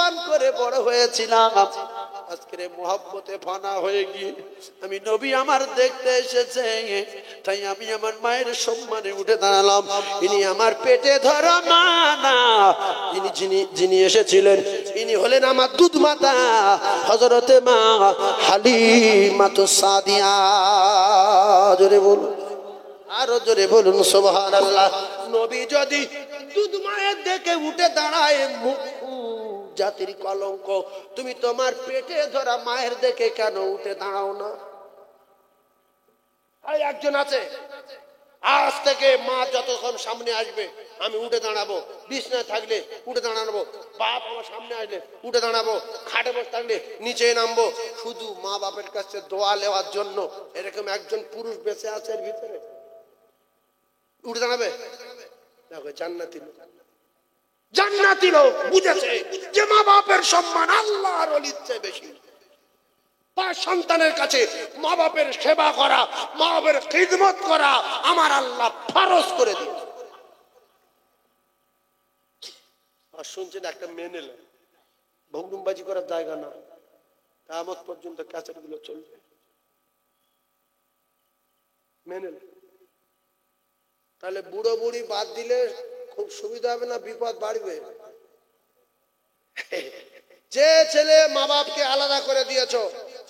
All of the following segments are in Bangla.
কোরবান করে বড় হয়েছিলাম, আজকের মোহাব্বতে ফানা হয়ে গিয়ে আমি নবী আমার দেখতে এসেছে, তাই আমি আমার মায়ের সম্মানে উঠে দাঁড়ালাম। ইনি আমার পেটে ধরা মা না, ইনি যিনি এসেছিলেন ইনি হলেন আমার দুধ মাতা হযরতে মা হালিমাতুস সাদিয়া। জোরে বলুন, আরো জোরে বলুন সুবহানাল্লাহ। নবী যদি দুধ মায়ের দেখে উঠে দাঁড়ায়, জাতির কলঙ্ক, তুমি তোমার পেটে ধরা মায়ের দেখে কেন উঠে দাঁড়াও না? একজন আছে, আজ থেকে মা যতক্ষণ সামনে আসবে আমি উঠে দাঁড়াবো, বিছনায় থাকলে উঠে দাঁড়াবো, বাপ আমার সামনে আসলে উঠে দাঁড়াবো, খাটে বসে থাকলে নিচে নামবো, শুধু মা বাপের কাছে দোয়া নেওয়ার জন্য। এরকম একজন পুরুষ বেঁচে আছে এর ভিতরে, উঠে দাঁড়াবে? দেখো জান্নাতি লোক, জান্নাতি লোক বুঝেছে যে মা বাপের সম্মান আল্লাহর ওলির চেয়ে বেশি। তার সন্তানের কাছে মা বাপের সেবা করা, মা বাপের খিদমত করা আমার আল্লাহ ফরজ করে দিয়েছে। আর শুনছেন একটা মেয়ে নিলে ভগ্নুমবাজি করার জায়গা না, কিয়ামত পর্যন্ত ক্যাসেট গুলো চলবে। মেনে তাহলে বুড়ো বুড়ি বাদ দিলে খুব সুবিধা হবে না বিপদ বাড়বে? যে ছেলে মা বাপকে আলাদা করে দিয়েছ,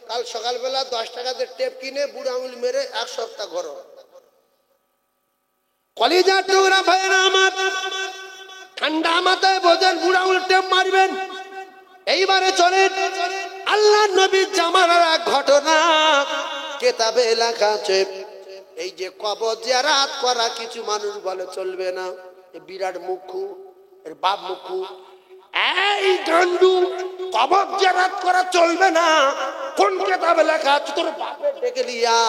কাল সকালবেলা 10 টাকাতে টেপ কিনে বুড়ো আঙুল মেরে 1 সপ্তাহ ঘরো। কলিজার টুকরা ভাইরা আমার, ঠান্ডা মাথায় বোঝেন বুড়ো আঙুল টেপ মারবেন। এইবারে চলেন আল্লাহ নবীর জামানার এক ঘটনা কেতাবে লেখা আছে। এই যে কবর জিয়ারত করা কিছু মানুষ বলে চলবে না, বিরাট মুখু, এর বাপ মুখু, এই গান্ডু, কবর জিয়ারত করা চলবে না। কোন কেতাবে লেখা আছে? তোর বাপের ডেকে লিয়া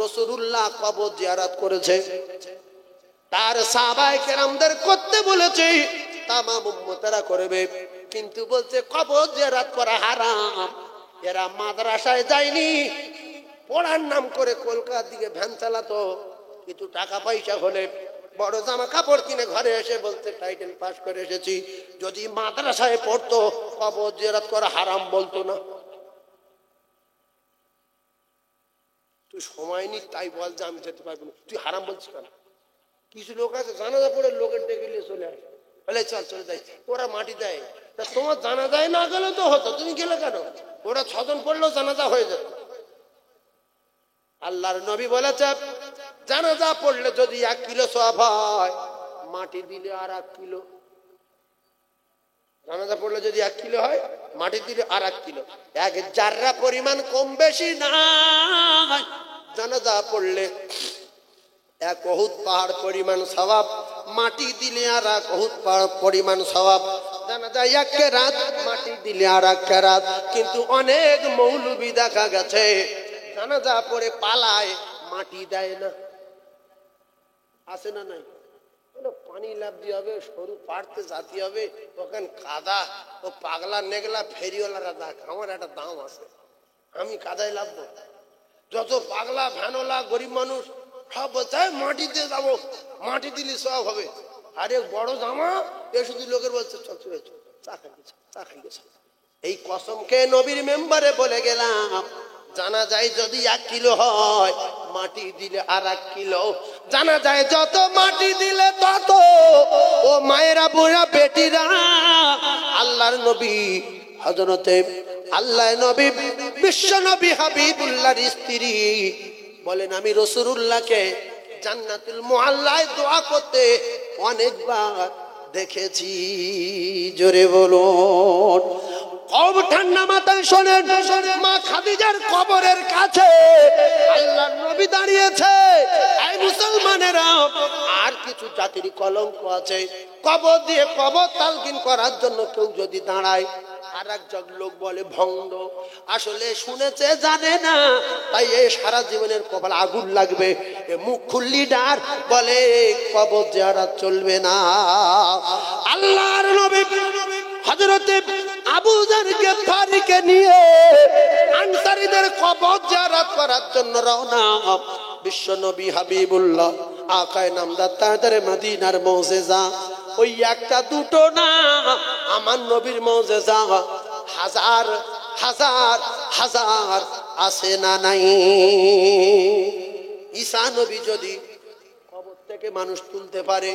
রাসূলুল্লাহ কবর জিয়ারত করেছে, তার সাহাবায়ে কেরামদের করতে বলেছে, তামাম উম্মতেরা করবে, কিন্তু বলছে কবর জিয়ারত করা হারাম। এরা মাদ্রাসায় যায়নি, পড়ার নাম করে কলকাতার দিকে ভ্যান চালাতো, কিন্তু টাকা পয়সা হলে বড় জামা কাপড় কিনে ঘরে এসে বলতে টাইটেল পাস করে এসেছি। যদি মাদ্রাসায় পড়তো কবর জিয়ারত করা হারাম বলতো না। তুই সময় নি তাই বল যে আমি যেতে পারবো না, তুই হারাম বলছিস কেন? কিছু লোক আছে জানাজা পড়ে লোকের ডেকে নিয়ে চলে আসে, বলে চল চলে যাই, ওরা মাটি দেয়। তা তোমার জানাজায় না গেলে তো হতো, তুমি গেলে কেন? ওরা 6 জন পড়লেও জানাজা হয়ে যেত। আল্লাহর নবী বলেছে জানাজা পড়লে যদি 1 কিলো সওয়াব হয়, মাটি দিলে আর 1 কিলো। জানাজা পড়লে যদি 1 কিলো হয়, মাটি দিলে আর 1 কিলো। 1 জাররা পরিমাণ কম বেশি না। জানাজা পড়লে 1 উহুদ পাহাড় পরিমাণ সওয়াব, মাটি দিলে আর 1 উহুদ পাহাড় পরিমাণ সওয়াব। জানাজা 1 রাত, মাটি দিলে আর 1 রাত। কিন্তু অনেক মৌলবি দেখা গেছে জানাজা পড়ে পালায়, মাটি দেয় না। আছে না নাই? পানি লাভ দিয়ে হবে, সরু পাড়তে জাতি হবে, ওখানে কাদা, ও পাগলা নেগলা ফেরিওয়ালারা দেখ, আমার একটা দাম আছে, আমি কাদায় লাভবো। যত পাগলা ভ্যানওয়ালা গরিব মানুষ সব বলছে মাটি দিয়ে যাবো, মাটি দিলে সব হবে। আরে বড় জামা এ শুধু লোকের বলছে চল চলে চা খাইছে, চা খাইছে। এই কসমকে নবীর মেম্বারে বলে গেলাম, জানা যায় যদি 1 কিলো হয়, মাটি দিলে আর 1 কিলো। জানা যায় যত মাটি দিলে তত। ও মায়েরা বুড়া বেটিরা, আল্লাহর নবী হযরতে আল্লাহ নবী বিশ্ব নবী হাবিবুল্লাহর স্ত্রী বলেন, আমি রাসূলুল্লাহকে জান্নাতুল মুআল্লায় দোয়া করতে অনেকবার দেখেছি। জোরে বলুন। খুব ঠান্ডা মাথায় শোনেন, মা খাদিজার কবরের কাছে আল্লাহর নবী দাঁড়িয়েছে। এই মুসলমানেরা, আর কিছু জাতির কলঙ্ক আছে, কবর দিয়ে কবর তালকিন করার জন্য কেউ যদি দাঁড়ায়, আর একজন লোক বলে ভণ্ড, আসলে শুনেছে জানে না, তাই এই সারা জীবনের কপালে আগুন লাগবে। এ মুখ খুললি ডার বলে কবর জিয়ারত চলবে না। আল্লাহর নবী হযরতে আবু যর গিফারীকে নিয়ে আনসারীদের কবর জিয়ারত করার জন্য রওনা। বিশ্ব নবী হাবিবুল্লাহ আকায়ে নামদার তাজদারে মদিনার মুজিজা ওই একটা দুটো না, আমার নবীর মুজিজা হাজার হাজার হাজার আছে না নাই? ঈসা নবী যদি কবর থেকে মানুষ তুলতে পারে,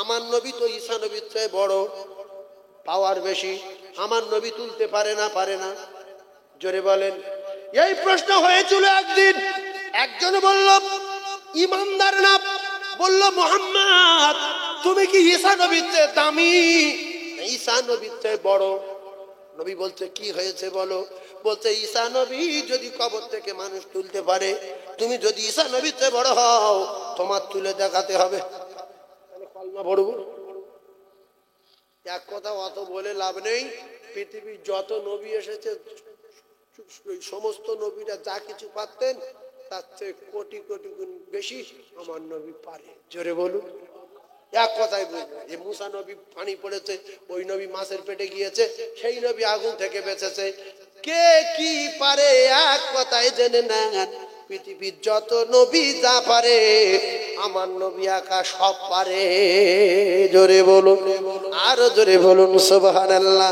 আমার নবী তো ঈসা নবীর চেয়ে বড়, পাওয়ার বেশি। আমার নবী তুলতে পারে না? পারে না? জোরে বলেন। এই প্রশ্ন হয়েছিল একদিন। একজন বলল, ইমানদার না, বলল মুহাম্মদ তুমি কি ঈসা নবীর চেয়ে দামি, ঈসা নবীর চেয়ে বড়? নবী বলছে কি হয়েছে বলো? বলছে ঈসা নবী যদি কবর থেকে মানুষ তুলতে পারে, তুমি যদি ঈসা নবীর চেয়ে বড় হও, তোমার তুলে দেখাতে হবে। কলমা পড়ব। এক কথা অত বলে লাভ নেই। পৃথিবীর যত নবী এসেছে সমস্ত নবীরা যা কিছু পারতেন তার চেয়ে কোটি কোটি গুণ বেশি আমার নবী পারে। জোরে বলুন। এক কথাই বলবো, যে মুসা নবী পানি পড়েছে, ওই নবী মাছের পেটে গিয়েছে, সেই নবী আগুন থেকে বেঁচেছে। কে কি পারে এক কথায় জেনে নেন। পৃথিবীর যত নবী যা পারে আমার নবী একা সব পারে। জোরে বলুন, আরো জোরে বলুন সুবহানাল্লাহ।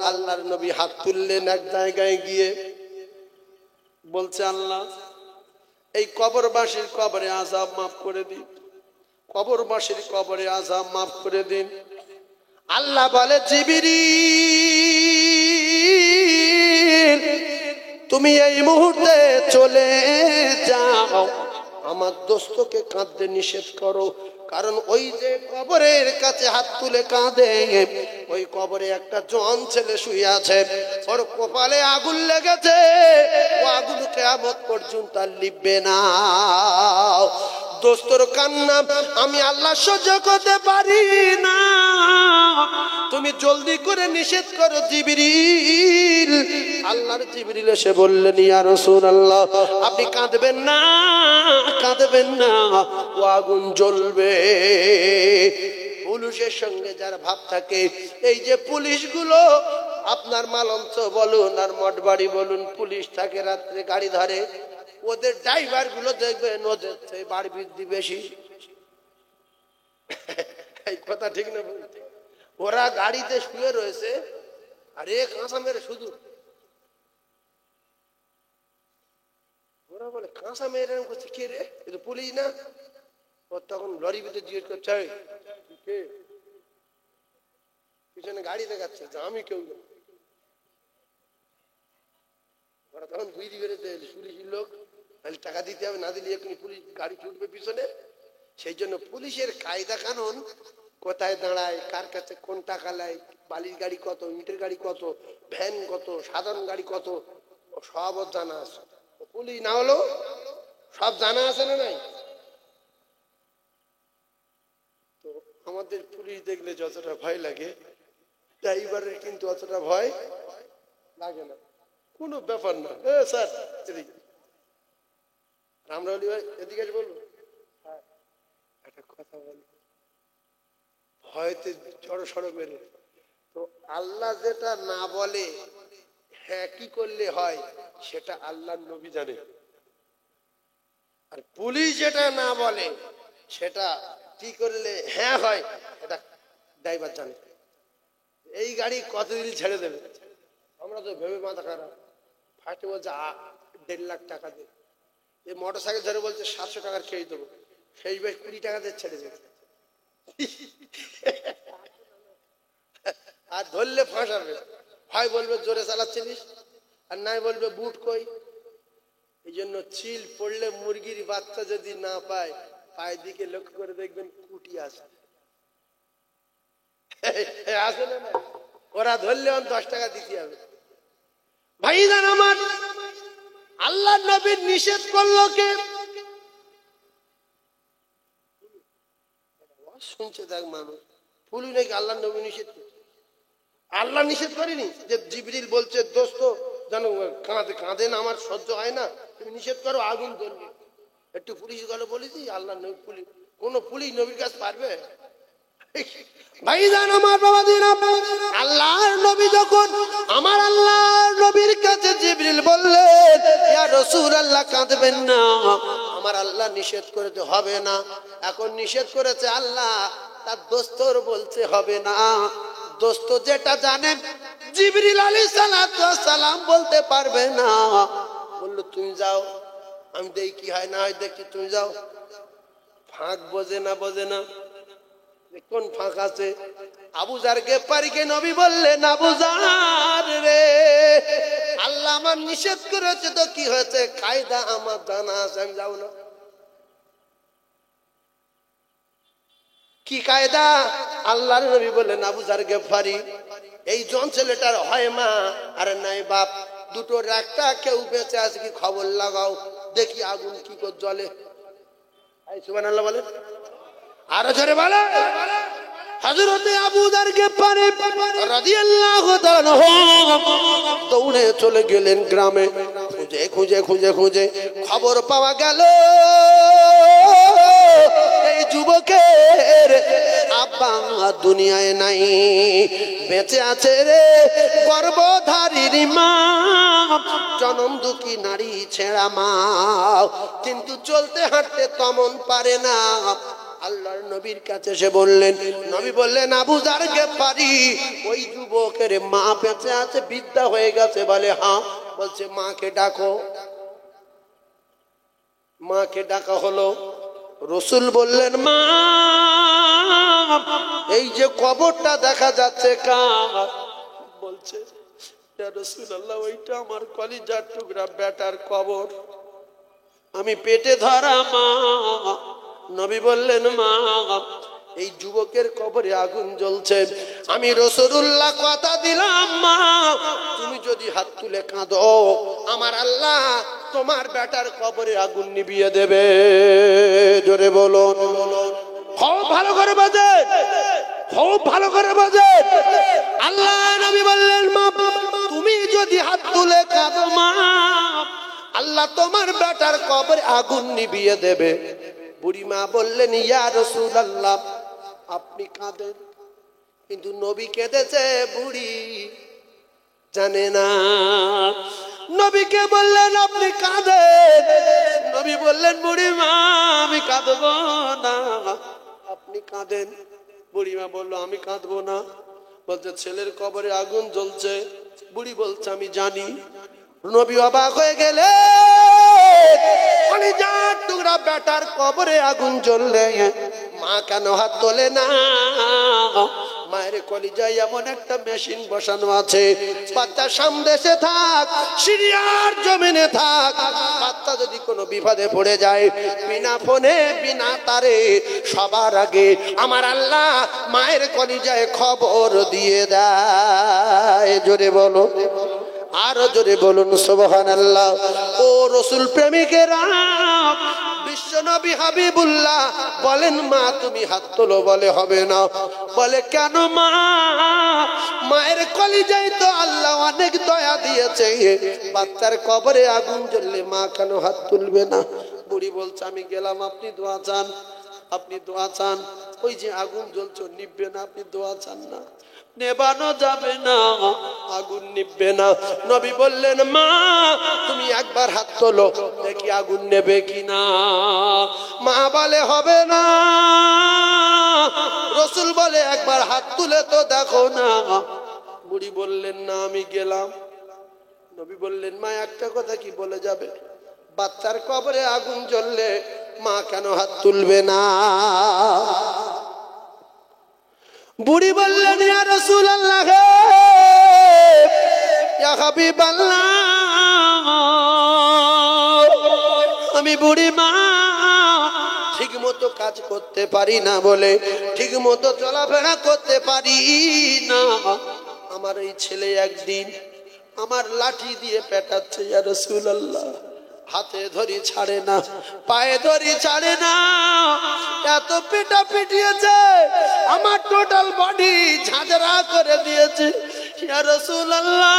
আল্লাহর নবী হাত তুললেন এক জায়গায় গিয়ে, বলছে আল্লাহ এই কবরবাসীর কবরে আযাব মাফ করে দিন, কবরবাসীর কবরে আযাব মাফ করে দিন। আল্লাহ বলে জিবরিল তুমি এই মুহূর্তে চলে যাও, আমার দোস্তকে কাঁদতে নিষেধ করো। কারণ ওই যে কবরের কাছে হাত তুলে কাঁদে, ওই কবরে একটা জোয়ান ছেলে শুয়ে আছে, ওর কপালে আগুন লেগেছে, ও আগুন কিয়ামত পর্যন্ত আর লিখবে না। দোস্তর কান্না আমি আল্লাহ সহ্য করতে পারি না, তুমি জলদি করে নিষেধ করো জিবরিল। আল্লাহর জিবরিল এসে বললেন ইয়া রাসূলুল্লাহ আপনি কাঁদবেন না, কাঁদবেন না, ও আগুন জ্বলবে। পুলিশের সঙ্গে যার ভাব থাকে, এই যে পুলিশগুলো আপনার মালঞ্চ বলুন আর মঠবাড়ি বলুন, পুলিশ থাকে রাত্রে গাড়ি ধরে, ওদের ড্রাইভার গুলো দেখবেন ওদের বাড়ি বৃদ্ধি বেশি। এই কথা ঠিক না? ওরা গাড়িতে শুয়ে রয়েছে, আরে কাঁচা মেরে শুধু ওরা বলে কাঁচা মেরে করছে, কে রে এ তো পুলিশ না? ওর তখন লরি ভিতরে জিজ্ঞেস করছে কে, পিছনে গাড়ি দেখাচ্ছে যে আমি কেউ না। ওরা তখন বুঝতে পেরেছে পুলিশের লোক, তাহলে টাকা দিতে হবে, না দিলে এখনই পুলিশ গাড়ি ছুটবে পিছনে। সেই জন্য পুলিশের কায়দা কানুন, কোথায় দাঁড়ায়, কার কাছে কোন টাকা নেয়, বালির গাড়ি কত, ইটের গাড়ি কত, ভ্যান কত, সাধারণ গাড়ি কত, সব জানা আছে। পুলিশ না হলো সব জানা আছে না নাই? তো আমাদের পুলিশ দেখলে যতটা ভয় লাগে, ড্রাইভারের কিন্তু অতটা ভয় লাগে না, কোনো ব্যাপার না। স্যার আমরা এদিকে বলবো একটা কথা বলি, ভয়তে জড়ো সড়ো মেরে। তো আল্লাহ যেটা না বলে হ্যাঁ কি করলে হয়, সেটা আল্লাহর নবী জানে। আর পুলিশ যেটা না বলে সেটা কি করলে হ্যাঁ হয়, এটা ড্রাইভার জানে। এই গাড়ি কতদিন ছেড়ে দেবে, আমরা তো ভেবে মাথা খারাপ। ফার্স্টে বলছে 1.5 লাখ টাকা দিয়ে, এই মোটর সাইকেল ধরে বলছে 700 টাকার খেয়ে দেবো, সেই বেশ 20 টাকা দিয়ে ছেড়ে দেবে। আর ধরলে ফাঁসাবে, হয় বলবে জোরে চালাচ্ছিলিস, আর নাই বলবে বুট কই। এই জন্য চিল পড়লে মুরগির বাচ্চা যদি না পায়, পায়ের দিকে লক্ষ্য করে দেখবেন কুটি আছে, আছে না? ওরা ধরলে 10 টাকা দিতে হবে। ভাইজান আমার, আল্লাহ নবী নিষেধ করলো কে? শুনছে দেখ মানুষ, পুলি নাকি আল্লাহ নবী নিষেধ করছে? আল্লাহ নিষেধ করেনি যে জিবরিল বলছে দোস্ত যেন কাঁদেন, আমার সহ্য হয় না, তুমি নিষেধ করো আগুন জ্বলবে। একটু পুলিশ গেল বলেছি, আল্লাহ নবী পুলিশ, কোন পুলিশ নবীর কাছে পারবে? ভাইজান আমার বাবাদের, আল্লাহর নবী যখন আমার আল্লাহর নবীর কাছে জিবরিল বললেন ইয়া রাসূল রাসূলুল্লাহ কাঁদবেন না, আমার আল্লাহ নিষেধ করেছে হবে না। এখন নিষেধ করেছে আল্লাহ, তার দোস্তর বলছে হবে না। দোস্ত যেটা জানে জিবরিল আলাইহিস সালাম বলতে পারবে না। বললো তুমি যাও, আমি দেখি কি হয় না হয় দেখি, তুমি যাও। ফাঁক বোঝে না, বোঝে না কোন ফাঁক আছে। আবু যার গেফারিকে নবী বললেন, আবু যার রে, আল্লাহ আমার নিষেধ করেছে তো কি হয়েছে, কায়দা আমার জানা আছে, আমি যাও না। কি কায়দা? আল্লাহর নবী বললেন, আবু যার গেফারি, এই জন ছেলেটার হয় মা আর নাই বাপ, দুটোর একটা, কেউ বেঁচে আছে কি খবর লাগাও দেখি আগুন কি করে জ্বলে। সুবহানাল্লাহ বলে, আরো জোরে বলে। হযরতে আবু যার গেফারি রাদিয়াল্লাহু তাআলা দৌড়ে চলে গেলেন গ্রামে। খুঁজে খুঁজে খুঁজে খুঁজে খবর পাওয়া গেল এই যুবকের আব্বা দুনিয়ায় নাই, বেঁচে আছে রে গর্ভধারীর মা, জনম দুঃখী নারী ছেঁড়া মা, কিন্তু চলতে হাঁটতে তেমন পারে না। আল্লাহর নবীর কাছে এসে বললেন, নবী বললেন, আবু যার গেফারি, ওই যুবকের মা বেঁচে আছে, বিদ্যা হয়ে গেছে। বলে হ্যাঁ। বলছে মাকে ডাকো। মাকে ডাকা হলো। রসুল বললেন, মা এই যে কবরটা দেখা যাচ্ছে কার? বলছে, ইয়া রাসূলুল্লাহ, ওইটা আমার কলিজার টুকরা বেটার কবর, আমি পেটে ধরা মা। নবী বললেন, মা এই যুবকের কবরে আগুন জ্বলছে, আমি রাসূলুল্লাহ কথা দিলাম মা, তুমি যদি হাত তুলে কাঁদো আমার আল্লাহ তোমার বেটার কবরে আগুন নিভিয়ে দেবে। জোরে বলুন, খুব ভালো করে বাজে, খুব ভালো করে বাজে। আল্লাহ নবী বললেন, মা তুমি যদি হাত তুলে কাঁদো মা, আল্লাহ তোমার বেটার কবরে আগুন নিভিয়ে দেবে। বুড়ি মা বললেন, ইয়া রাসূলুল্লাহ আপনি কাঁদেন, কিন্তু নবী কেঁদেছে বুড়ি জানে না। নবীকে বললেন, আপনি কাঁদেন। নবী বললেন, বুড়ি মা আমি কাঁদবো না, আপনি কাঁদেন। বুড়ি মা বললো, আমি কাঁদবো না। বলছে, ছেলের কবরে আগুন জ্বলছে। বুড়ি বলছে, আমি জানি। নবী অবাক হয়ে গেলে, কলিজার টুকরা বেটার কবরে আগুন জ্বললে মা কেন হাত তোলে না? মায়ের কলিজায় এমন একটা মেশিন বসানো আছে, বাচ্চা সামদেশে থাক সিরিয়ার জমিনে থাক, বাচ্চা যদি কোনো বিপদে পড়ে যায় বিনা ফোনে বিনা তারে সবার আগে আমার আল্লাহ মায়ের কলিজায় খবর দিয়ে দেয়। জোরে বলো, আরো জোরে বলুন সুবহানাল্লাহ। ও রাসূল প্রেমিকেরা, বিশ্বনবী হাবিবুল্লাহ বলেন, মা তুমি হাত তোলো। বলে হবে না। বলে কেন মা? মায়ের কলিজায় তো আল্লাহ অনেক দয়া দিয়েছে, বাচ্চার কবরে আগুন জ্বললে মা কেন হাত তুলবে না? বুড়ি বলছে, আমি গেলাম, আপনি দোয়া চান, আপনি দোয়া চান। ওই যে আগুন জ্বলছে নিভবে না, আপনি দোয়া চান না, নেবানো যাবে না, আগুন নিভবে না। নবী বললেন, মা তুমি একবার হাত তোলো দেখি আগুন নেবে কিনা। মা বলে হবে না। রাসূল বলে, একবার হাত তুলে তো দেখো না। বুড়ি বললেন, না আমি গেলাম। নবী বললেন, মা একটা কথা কি বলে যাবে, বাচ্চার কবরে আগুন জ্বললে মা কেন হাত তুলবে না? বুড়ি বললেন, ইয়া রাসূলুল্লাহ ইয়া হাবিবাল্লাহ, আমি বুড়ি মা ঠিক মতো কাজ করতে পারি না বলে, ঠিক মতো চলাফেরা করতে পারি না। আমার এই ছেলে একদিন আমার লাঠি দিয়ে পেটাচ্ছে, ইয়া রাসূলুল্লাহ হাতে ধরি ছাড়ে না, পায়ে ধরি ছাড়ে না, এত পিটা পিটিয়েছে আমার টোটাল বডি ঝাঁঝরা করে দিয়েছে। ইয়া রাসূলুল্লাহ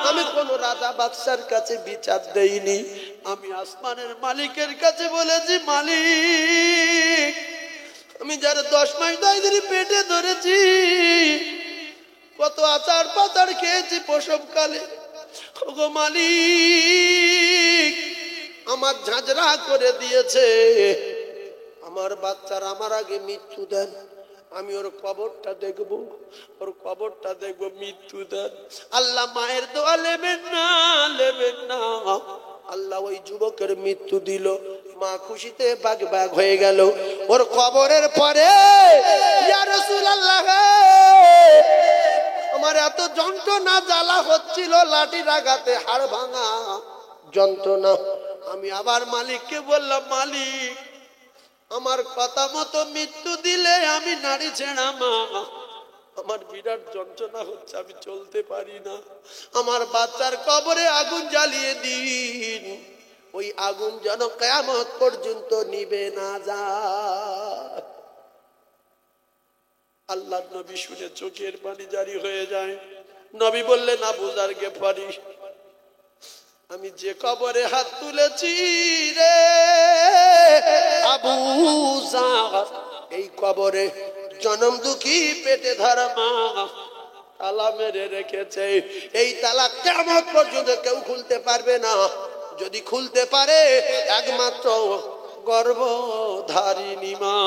আমি কোন রাজা বাদশার কাছে বিচার দেইনি, আমি আসমানের মালিকের কাছে বলেছি, মালিক আমি যারা 10 মাস 10 দিন পেটে ধরেছি, কত আচার পাচার খেয়েছি প্রসবকালে, ওগো মালিক আমার ঝাঁঝরা করে দিয়েছে। আমার বাচ্চার আমার আগে মৃত্যু দেন, আমি ওর কবরটা দেখব, ওর কবরটা দেখব, মৃত্যু দেন। আল্লাহ মায়ের দোয়া নেবেন না, নেবেন না। আল্লাহ ওই যুবকের মৃত্যু দিল। মা খুশিতে বাগ বাগ হয়ে গেল। ওর কবরের পরে ইয়া রাসূলুল্লাহ, আমার এত যন্ত্রণা জ্বালা হচ্ছিল, লাঠির আঘাতে হাড় ভাঙা যন্ত্রণা। আমি আবার মালিককে বললাম, মালিক আমার কথা মতো মৃত্যু দিলে আমি নারী ছেড়া মা, আমার বিরাট যন্ত্রণা হচ্ছে, আমি চলতে পারি না। আমার বাচ্চার কবরে আগুন জ্বালিয়ে দিন, ওই আগুন যেন কিয়ামত পর্যন্ত নিবে না যায়। আল্লাহ নবী শুনে চোখের পানি জারি হয়ে যায়। নবী বললেন, আবু যার গেফারি, আমি যে কবরে হাত তুলেছি রে আবু যার, এই কবরে জনম দুঃখী পেটে ধরা মা তালা মেরে রেখেছে। এই তালা কিয়ামত পর্যন্ত কেউ খুলতে পারবে না। যদি খুলতে পারে একমাত্র গর্ভধারিণী মা।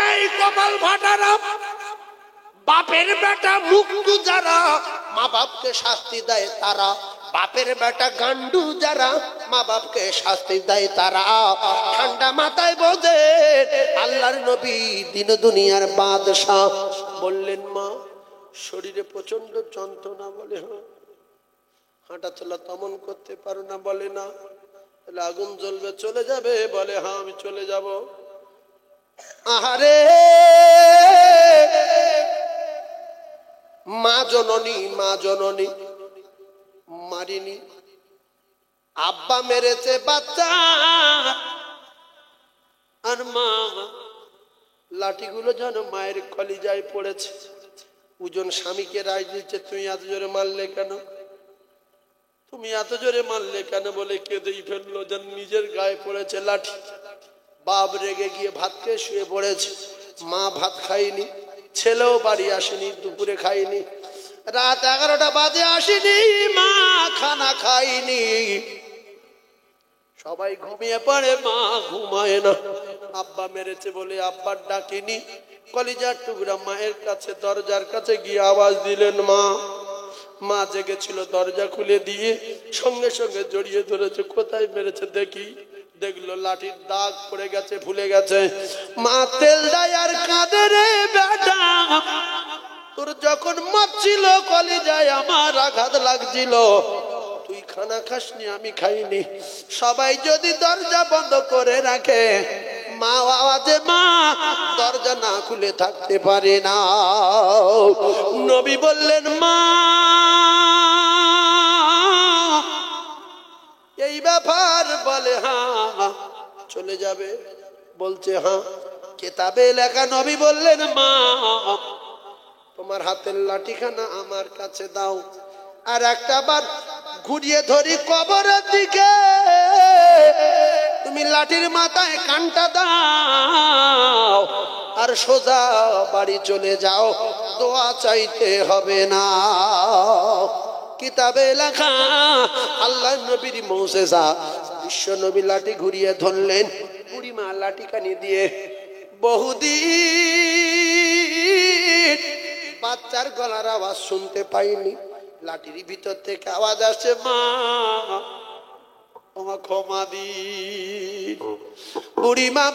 এই কপাল ফাটারা, বাপের বেটা মুক্তু যারা মা বাপকে শাস্তি দেয় তারা, বাপের বেটা গান্ডু যারা মা বাপকে শাস্তি দেয় তারা ঠান্ডা মাথায় বোঝে। আল্লাহর নবী দিন দুনিয়ার বাদশাহ বললেন, মা শরীরে প্রচন্ড যন্ত্রণা, বলে হ্যাঁ। হাঁটা চলা তেমন করতে পারো না, বলে না। তাহলে আগুন জ্বলবে, চলে যাবে, বলে হ্যাঁ আমি চলে যাব। আহারে মা জননী, মা জননী মারিনি, আব্বা মেরেছে বাচ্চা, আর মা লাঠিগুলো যেন মায়ের কলিজায় পড়েছে। উজন স্বামীকে রায় দিচ্ছে, তুমি এত জোরে মারলে কেন, তুমি এত জোরে মারলে কেন, বলে কেঁদেই ফেললো, যেন নিজের গায়ে পড়েছে লাঠি। বাপ রেগে গিয়ে ভাত খেয়ে শুয়ে পড়েছে। মা ভাত খায়নি, ছেলেও বাড়ি আসেনি, দুপুরে খায়নি, রাত 11টা বাজে আসেনি, মা খানা খায়নি। সবাই ঘুমিয়ে পড়ে, মা ঘুমায় না। আব্বা মেরেছে বলে আব্বার ডাকেনি, কলিজার টুকরা মায়ের কাছে দরজার কাছে গিয়ে আওয়াজ দিলেন, মা। মা জেগেছিল, দরজা খুলে দিয়ে সঙ্গে সঙ্গে জড়িয়ে ধরেছে। কোথায় মেরেছে দেখি, দেখলো লাঠির দাগ পড়ে গেছে, ভুলে গেছে। মা তেল দেয় আর কাঁদে, রে বেটা তোর যখন মারছিল কলিজায় আমার আঘাত লাগছিল, তুই খানা খাসনি, আমি খাইনি। সবাই যদি দরজা বন্ধ করে রাখে, মা আওয়াজে মা দরজা না খুলে থাকতে পারে না। নবী বললেন, মা এই ব্যাপার, বলে হ্যাঁ। চলে যাবে, বলছে হ্যাঁ। কিতাবে লেখা, নবী বললেন, মা তোমার হাতের লাঠিখানা আমার কাছে দাও, আর একটা বার ঘুরিয়ে ধরি কবরের দিকে, তুমি লাঠির মাথায় কানটা দাও, আর সোজা বাড়ি চলে যাও, দোয়া চাইতে হবে না। কিতাবে লেখা আল্লাহ নবীর মুজিজা। বিশ্ব নবী লাঠি ঘুরিয়ে ধরলেন, বুড়িমা লাঠি কানি দিয়ে বহুদিন বাচ্চার গলার আওয়াজ শুনতে পাইনি। লাঠির ভিতর থেকে আওয়াজ আসছে, মা তোমার ক্ষমা দিন। বুড়িমা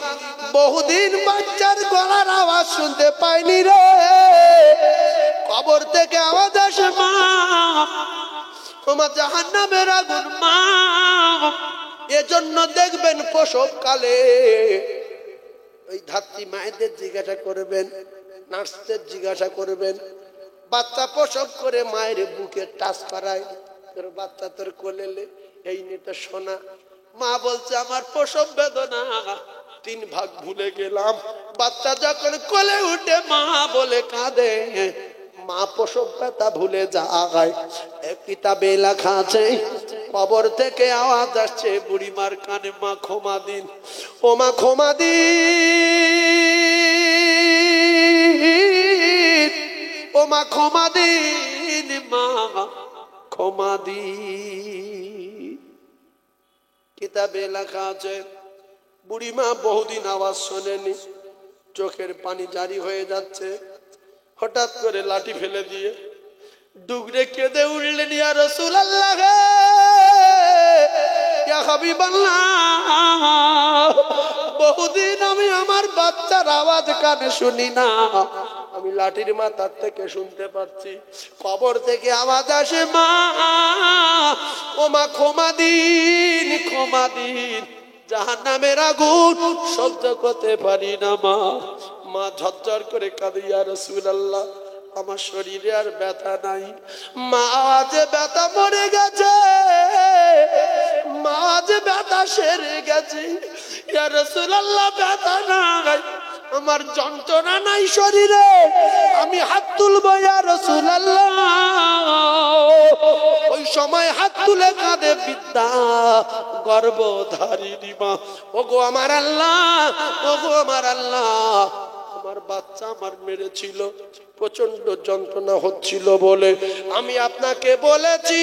বহুদিন বাচ্চার গলার আওয়াজ শুনতে পাইনি রে, কবর থেকে আওয়াজ আসে, মা তোমার জাহান্নামের আগুন মা। এজন্য দেখবেন প্রসব কালে ওই ধাত্রী মায়েদের জিজ্ঞাসা করবেন, নার্সদের জিজ্ঞাসা করবেন, বাচ্চা প্রসব করে মায়ের বুকে টাচ করায়, তোর বাচ্চা তোর কোলেলে, এই নিতে শোনা। মা বলছে, আমার প্রসব বেদনা 3 ভাগ ভুলে গেলাম। বাচ্চা যখন কোলে উঠে মা বলে কাঁদে, মা প্রসব ব্যথা ভুলে যায়। এক কিতাবে লেখা আছে, কবর থেকে আওয়াজ আসছে বুড়িমার কানে, মা ক্ষমা দিন, ও মা ক্ষমা দিন, ও মা ক্ষমা দিন, মা ক্ষমা দিন। কিতাবে লেখা আছে বুড়িমা বহুদিন আওয়াজ শোনেনি, চোখের পানি জারি হয়ে যাচ্ছে। হঠাৎ করে লাঠি ফেলে দিয়ে ডুগরে কেঁদে উঠলেন, ইয়া রাসূলুল্লাহ, ইয়া হাবিবাল্লাহ, বহুদিন আমি আমার বাচ্চার আওয়াজ কানে শুনি না, আমি লাঠির মাথার থেকে শুনতে পাচ্ছি, কবর থেকে আওয়াজ আসে, মা ও মা ক্ষমা দিন, ক্ষমা দিন, জাহান্নামের আগুন সহ্য করতে পারি না মা। মা ঝরঝর করে কাঁদে, ইয়া রাসূলুল্লাহ, আমার শরীরে আর ব্যথা নাই, মা আজ ব্যথা মরে গেছে, মা আজ ব্যথা সেরে গেছে, ইয়া রাসূলুল্লাহ ব্যথা নাই, আমার যন্ত্রণা নাই শরীরে, আমি হাত তুলবো ইয়া রাসূলুল্লাহ। ওই সময় হাত তুলে কাঁদে বিদ্যা গর্ভধারিণী মা, ওগো আমার আল্লাহ, ওগো আমার আল্লাহ, আমার বাচ্চা আমার মেরেছিল, প্রচন্ড যন্ত্রণা হচ্ছিল বলে আমি আপনাকে বলেছি,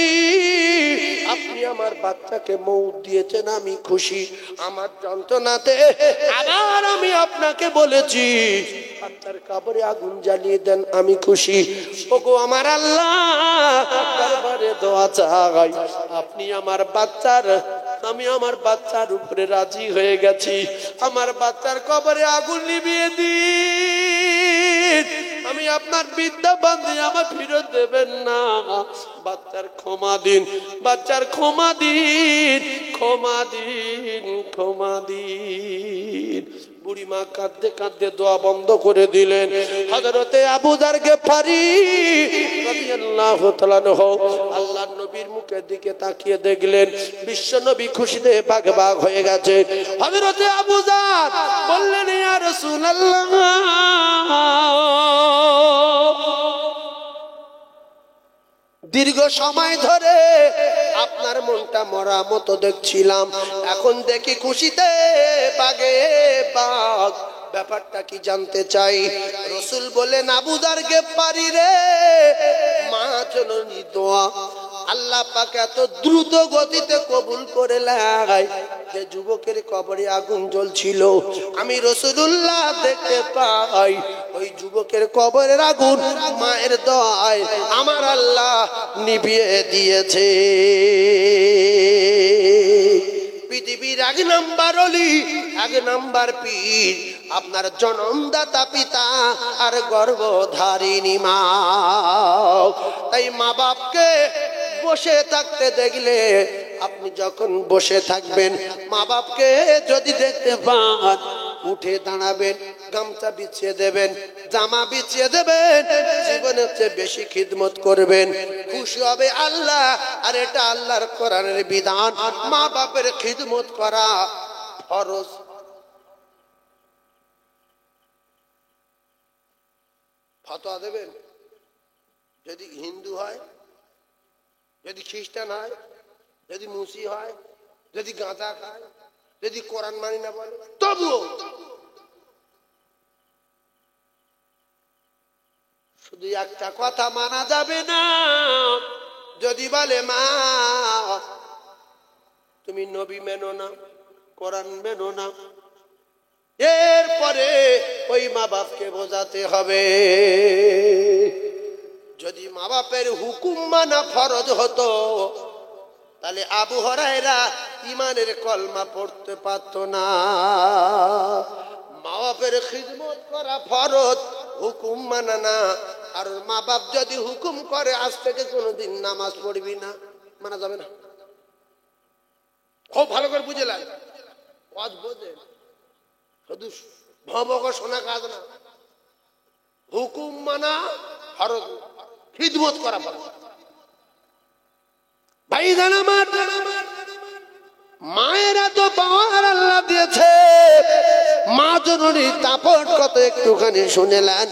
আপনি আমার বাচ্চাকে মৌত দিয়েছেন, আমি খুশি, আমার যন্ত্রণাতে আবার আমি আপনাকে বলেছি বাচ্চার কবরে আগুন জ্বালিয়ে দেন, আমি খুশি। ওগো আমার আল্লাহ, দরবারে দোয়া চাই, আপনি আমার বাচ্চার, আমি আমার বাচ্চার উপরে রাজি হয়ে গেছি, আমার বাচ্চার কবরে আগুন নিভিয়ে দিন, আমি আপনার বিদ্যা বান্ধি, আমার ফিরত দেবেন না, বাচ্চার ক্ষমা দিন, বাচ্চার ক্ষমা দিন, ক্ষমা দিন, ক্ষমা দিন। বুড়িমা কাঁদতে কাঁদতে দোয়া বন্ধ করে দিলেন। হযরতে আবু যার গিফারি রাদিয়াল্লাহু তাআলা আনহু আল্লাহর নবীর মুখের দিকে তাকিয়ে দেখলেন বিশ্ব নবী খুশিতে বাগবাগ হয়ে গেছে। হযরতে আবু যার বললেন, ইয়া রাসূলুল্লাহ, দীর্ঘ সময় ধরে আপনার মনটা মরা মতো দেখছিলাম, এখন দেখি খুশিতে বাগে বাগ, ব্যাপারটা কি জানতে চাই। রাসূল বলেন, আবু যার গিফারি রে, মা জননী দোয়া আল্লাহ পাক এত দ্রুত গতিতে কবুল করে লাই যে যুবকের কবরে আগুন জ্বলছিল, আমি রাসূলুল্লাহ দেখতে পাই ওই যুবকের কবরের আগুন মায়ের দোয়ায় আমার আল্লাহ নিভিয়ে দিয়েছে। পৃথিবীর এক নাম্বার ওলি, এক নাম্বার পীর আপনার জন্মদাতা পিতা আর গর্ভধারিণী মা। তাই মা বাপকে বসে থাকতে দেখলে, আপনি যখন বসে থাকবেন, মা বাপকে যদি দেখতে পান, উঠে দাঁড়াবেন, গামছা বিছিয়ে দেবেন, জামা বিছিয়ে দেবেন, জীবনের চেয়ে বেশি খিদমত করবেন, খুশি হবে আল্লাহ। আর এটা আল্লাহর কোরআনের বিধান, মা বাপের খিদমত করা ফরজ। ফতোয়া দেবেন, যদি হিন্দু হয়, যদি খ্রিস্টান হয়, যদি মুসি হয়, যদি গাঁজা খায়, যদি কোরআন মানি না বলে, তবুও শুধু একটা কথা মানা যাবে না, যদি বলে মা তুমি নবী মেনো না, কোরআন মেনো না, এরপরে ওই মা বাপকে বোঝাতে হবে। যদি মা বাপের হুকুম মানা ফরজ হতো, তাহলে আবু হুরায়রা ঈমানের কলমা পড়তে পারতো না। মা বাপের খিদমত করা ফরজ, হুকুম মানা না। আর মা বাপ যদি হুকুম করে আজ থেকে কোনোদিন নামাজ পড়বি না, মানা যাবে না। খুব ভালো করে বুঝে লাগে, বোঝে শুধু ভবক শোনা কাজ না, হুকুম মানা ফরজ, খিদমত করা ফরজ। ভাইজান আমার, মায়েরা তো পাওয়ার আল্লাহ দিয়েছে, মা জননীর দাপট কত একটুখানি শুনেলেন।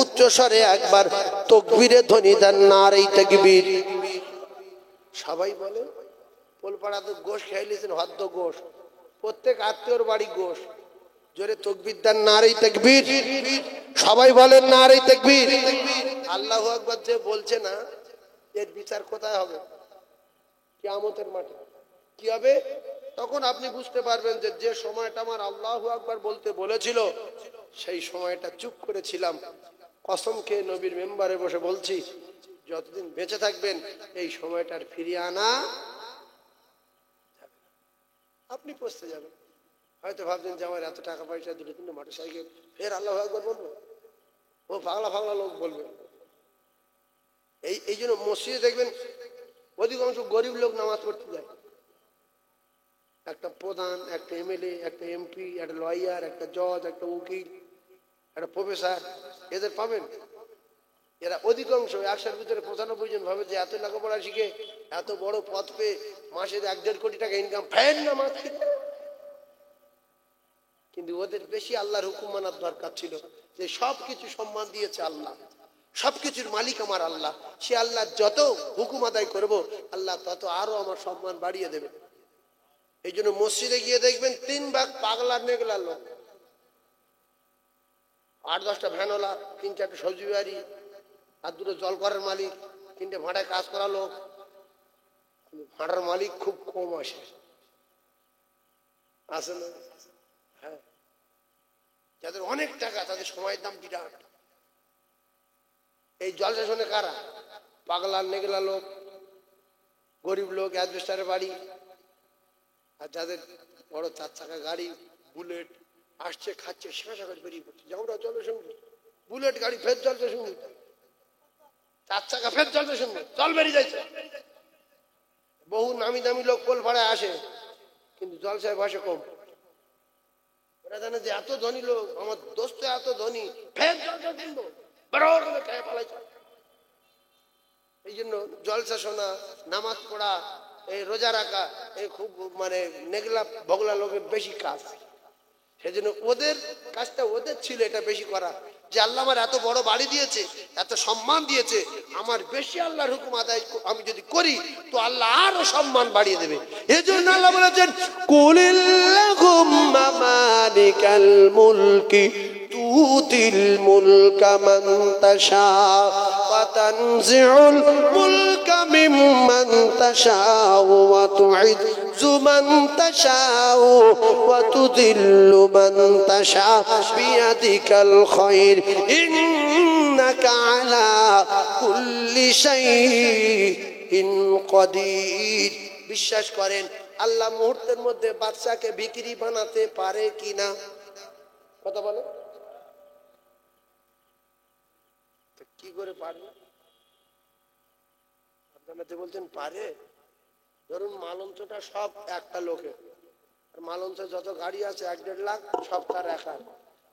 উচ্চ স্বরে একবার তাকবীরে ধ্বনি দেন, নারে তাকবীর। সবাই বলে পোলপাড়াতে গোশ খাইলেছেন, হদ্দ গোশ, প্রত্যেক আত্মীয়র বাড়ি গোশ। জোরে তাকবীর দেন, নারে তাকবীর। সবাই বলেন নারে তাকবীর। আল্লাহু আকবার যে বলছে না, এর বিচার কোথায় হবে? কিয়ামতের মাঠে। কি হবে? তখন আপনি বুঝতে পারবেন যে যে সময়টা আমার আল্লাহু আকবার বলতে বলেছিল সেই সময়টা চুপ করেছিলাম। কসম খেয়ে নবীর মেম্বারে বসে বলছি, যতদিন বেঁচে থাকবেন এই সময়টার ফিরিয়ে আনা আপনি পৌঁছতে যাবেন। হয়তো ভাবছেন যে আমার এত টাকা পয়সা, দুটো তিনটে মোটর সাইকেল, ফের আল্লাহু আকবার বলবো? ও পাগলা পাগলা লোক বলবে। এই জন্য মসজিদে দেখবেন অধিকাংশ গরিব লোক নামাজ পড়তে যায়। একটা প্রধান, একটা এমএলএ, একটা এমপি, একটা লয়ার, একটা জজ, একটা উকিল, একটা প্রফেসর, এদের পাবেন। এরা অধিকাংশ 100-এর ভিতরে 95 জন ভাবে যে এত লেখাপড়া শিখে এত বড় পদ পেয়ে মাসের 1-1.5 কোটি টাকা ইনকাম, ফ্যান নামাজ। কিন্তু ওদের বেশি আল্লাহর হুকুম মানার দরকার ছিল, যে সবকিছু সম্মান দিয়েছে আল্লাহ, সবকিছুর মালিক আমার আল্লাহ, সে আল্লাহ যত হুকুম আদায় করব আল্লাহ তত আরো আমার সম্মান বাড়িয়ে দেবে। এই জন্য মসজিদে গিয়ে দেখবেন 3 ভাগ পাগলা নেগলা লোক, 8-10টা ভ্যানওয়ালা, 3-4টে সবজি বাড়ি, আর 2টো জল করার মালিক, 3টে ভাড়ায় কাজ করা লোক। ভাড়ার মালিক খুব কম আসে না? হ্যাঁ, যাদের অনেক টাকা তাদের সময়ের দাম বিরাট। এই জলসা শোনে কারা? পাগলা নেগলা লোক, গরিব লোক, অ্যাডভেস্টারের বাড়ি, আর যাদের বড় 4 চাকা গাড়ি, বুলেট আসছে, খাচ্ছে, শেষা করে বেরিয়ে পড়ছে, যাওরা জলের সঙ্গে বুলেট গাড়ি ফের জলসা সঙ্গে, 4 চাকা ফের জলসা সঙ্গে জল বেরিয়ে যাচ্ছে। বহু নামি দামি লোক পোল ভাড়ায় আসে, কিন্তু জলসায় বসে কম। ওরা জানে যে এত ধনী লোক, আমার দোস্ত এত ধনী, ফের জলসা শুনবো, বড় খেয়ে পালাইছে। এই জন্য জলসা শোনা, নামাজ পড়া, এই রোজা রাখা, এই খুব মানে নেগলা বগলা লোকের বেশি কাজ। সেজন্য ওদের কাজটা ওদের ছিল এটা বেশি করা, যে আল্লাহ আমার এত বড় বাড়ি দিয়েছে, এত সম্মান দিয়েছে, আমার বেশি আল্লাহর হুকুম আদায় আমি যদি করি তো আল্লাহ আরো সম্মান বাড়িয়ে দেবে। এজন্য আল্লাহ বলেছেন, কুলিল্লাহুম্মা মালিকাল মুলকি তুতিল মুলকা মান তাশা ওয়া তানজিউল মুলকা মিম্মান তাশা ওয়া তুইজ্জু মান তাশা ওয়া তুযিল্লু মান তাশা বিয়াদিকাল খায়র ইন্নাকা আলা কুল্লি শাইইন কাদির। বিশ্বাস করেন আল্লাহ মুহূর্তের মধ্যে বাদশাকে বিক্রি বানাতে পারে কিনা? কথা বলে কি করে পারবে? আপনারা বলছেন পারে। ধরুন মালঞ্চটা সব একটা লোকের, আর মালঞ্চে যত গাড়ি আছে 1-1.5 লাখ সব তার একার,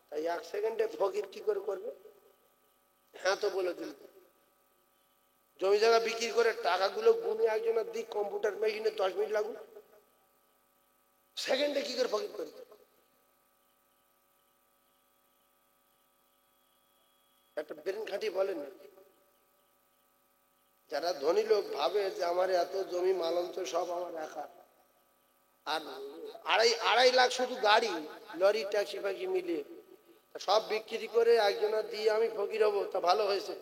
তাই 1 সেকেন্ডে ফকির কি করে করবে? হ্যাঁ তো বলে দিল। জমি জায়গা বিক্রি করে টাকাগুলো গুনে একজনের দিক কম্পিউটার মেশিনে 10 মিনিট লাগুক, সেকেন্ডে কি করে ফকির করবে? একটা ব্রেন খাটিয়ে বলেন না। যারা ধনী লোক ভাবে যে আমার এত জমি মালঞ্চ সব আমার একা, আর 2.5 লাখ শুধু গাড়ি, লরি, ট্যাক্সি ফ্যাক্সি মিলিয়ে সব বিক্রি করে একজনের দিয়ে আমি ফকির হবো, তা ভালো হয়েছে।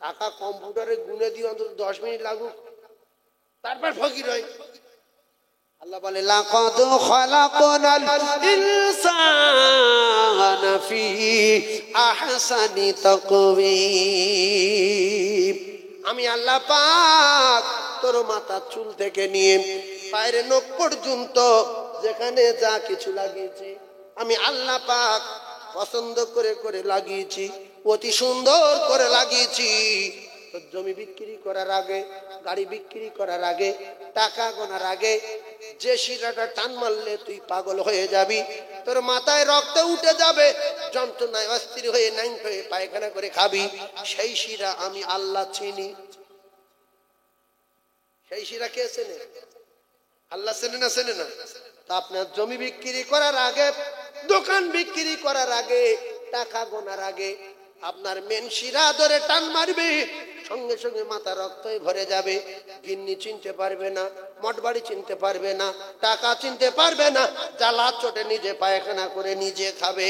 টাকা কম্পিউটারে গুনে দিয়ে অন্তত 10 মিনিট লাগুক, তারপর ফকির হয়। আল্লাহ বলে, লাকাদ খালাকনাল ইনসানা ফি আহসানি তাকওয়িম। আমি আল্লাহ পাক তোর মাথার চুল থেকে নিয়ে পায়ের নখ পর্যন্ত যেখানে যা কিছু লাগিয়েছি আমি আল্লাহ পাক পছন্দ করে করে লাগিয়েছি, অতি সুন্দর করে লাগিয়েছি। তোর জমি বিক্রি করার আগে, গাড়ি বিক্রি করার আগে, টাকা গোনার আগে যে শিরাটা টান মারলে তুই পাগল হয়ে যাবি, তোর মাথায় রক্ত উঠে যাবে, যন্ত্রণায় অস্থির হয়ে নাইন হয়ে পায়খানা করে খাবি, সেই শিরা আমি আল্লাহ চিনি। সেই শিরা কে চেনে? আল্লাহ চেনে না? চেনে না? তা আপনার জমি বিক্রি করার আগে, দোকান বিক্রি করার আগে, টাকা গোনার আগে আপনার মেন শিরা ধরে টান মারবে, সঙ্গে সঙ্গে মাথা রক্ত ভরে যাবে। গিন্নি চিনতে পারবে না, মঠবাড়ি চিনতে পারবে না, টাকা চিনতে পারবে না, জ্বালা চোটে নিজে পায়খানা করে নিজে খাবে।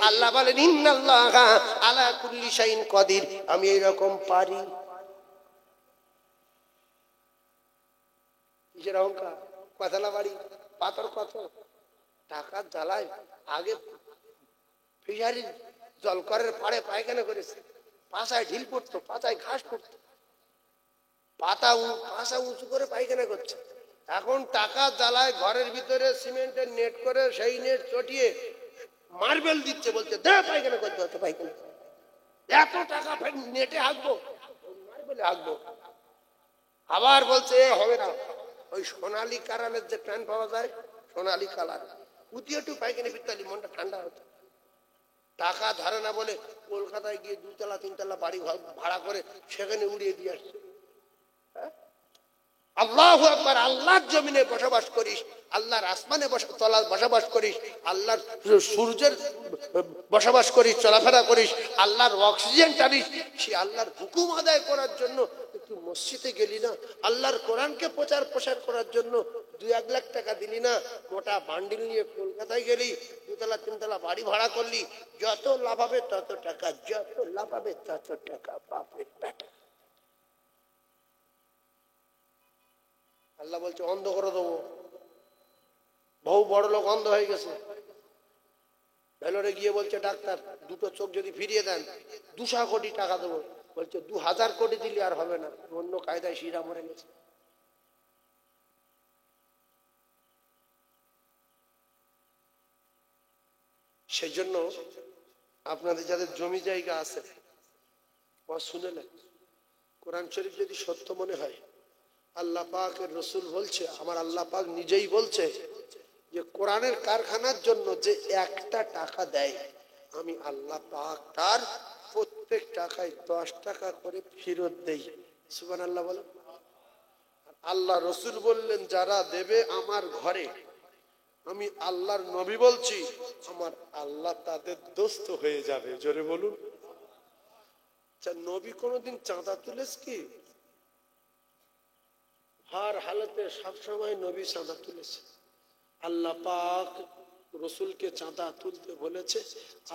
আল্লাহ বলেন, ইন্নাল্লাহা আলা কুল্লি শাইইন কাদির, আমি এরকম পারি। কিসের অহংকার? কথালা বাড়ি পাথর কত টাকার জ্বালায় আগে ফিশারি জলকরের পাড়ে পায়খানা করেছে, পাশায় ঢিল পড়তো, পাতায় ঘাস পড়তো, পাশা উঁচু করে পায়খানা করছে। এখন টাকা জ্বালায় ঘরের ভিতরে সিমেন্টের নেট করে সেই নেট চটিয়ে মার্বেল দিচ্ছে, বলছে দে পায়খানা করতে হচ্ছে, পায়খানা এত টাকা নেটে হাঁকবো, মার্বেলে হাঁকবো। আবার বলছে হবে না, ওই সোনালি কালারের যে প্যান্ট পাওয়া যায়, সোনালি কালার উঠিয়ে একটু পায়খানা ফিরতালি মনটা ঠান্ডা হতো। টাকা ধরে না বলে কলকাতায় গিয়ে 2 তলা 3 তলা বাড়ি ভাড়া করে সেখানে উড়িয়ে দিয়ে আসছে। আল্লাহু আকবার। আল্লাহর জমিনে বসবাস করিস, আল্লাহর আসমানে বসবাস করিস, আল্লাহর সূর্যের বসবাস করিস, চলাফেরা করিস, আল্লাহর অক্সিজেন টানিস, সে আল্লাহর হুকুম আদায় করার জন্য একটু মসজিদে গেলি না, আল্লাহর কোরআনকে প্রচার প্রসার করার জন্য 2-1 লাখ টাকা দিলি না, মোটা বান্ডিল নিয়ে কলকাতায় গেলি, 2 তলা 3 তলা বাড়ি ভাড়া করলি, যত লাভ হবে তত টাকা, যত লাভ হবে তত টাকা। বাপরে বেটা, আল্লাহ বলছে অন্ধ করে দেবো। বহু বড় লোক অন্ধ হয়ে গেছে, ভেলোরে গিয়ে বলছে ডাক্তার 2টো চোখ যদি ফিরিয়ে দেন 200 কোটি টাকা দেবো। বলছে 2000 কোটি দিলে আর হবে না, অন্য কায়দায় শিরা মরে গেছে। সেই জন্য আপনাদের যাদের জমি জায়গা আছে শুনেলেন, কোরআন শরীফ যদি সত্য মনে হয়, আল্লাহ পাকের রসুল বলছে, আমার আল্লাহ পাক নিজেই বলছে যে কোরআনের কারখানার জন্য যে 1টা টাকা দেয়, আমি আল্লাহ পাক তার প্রত্যেক টাকায় 10 টাকা করে ফেরত দেই। সুবহানাল্লাহ বলেন। আল্লাহ রসুল বললেন যারা দেবে আমার ঘরে, আমি আল্লাহর নবী বলছি, আমার আল্লাহ তাদের দোস্ত হয়ে যাবে। জোরে বলুন। নবী কোনদিন চাঁদা তুলেছ কি? হার হালতে সবসময় নবী চাঁদা তুলেছে। আল্লাহ পাক রসুলকে চাঁদা তুলতে বলেছে,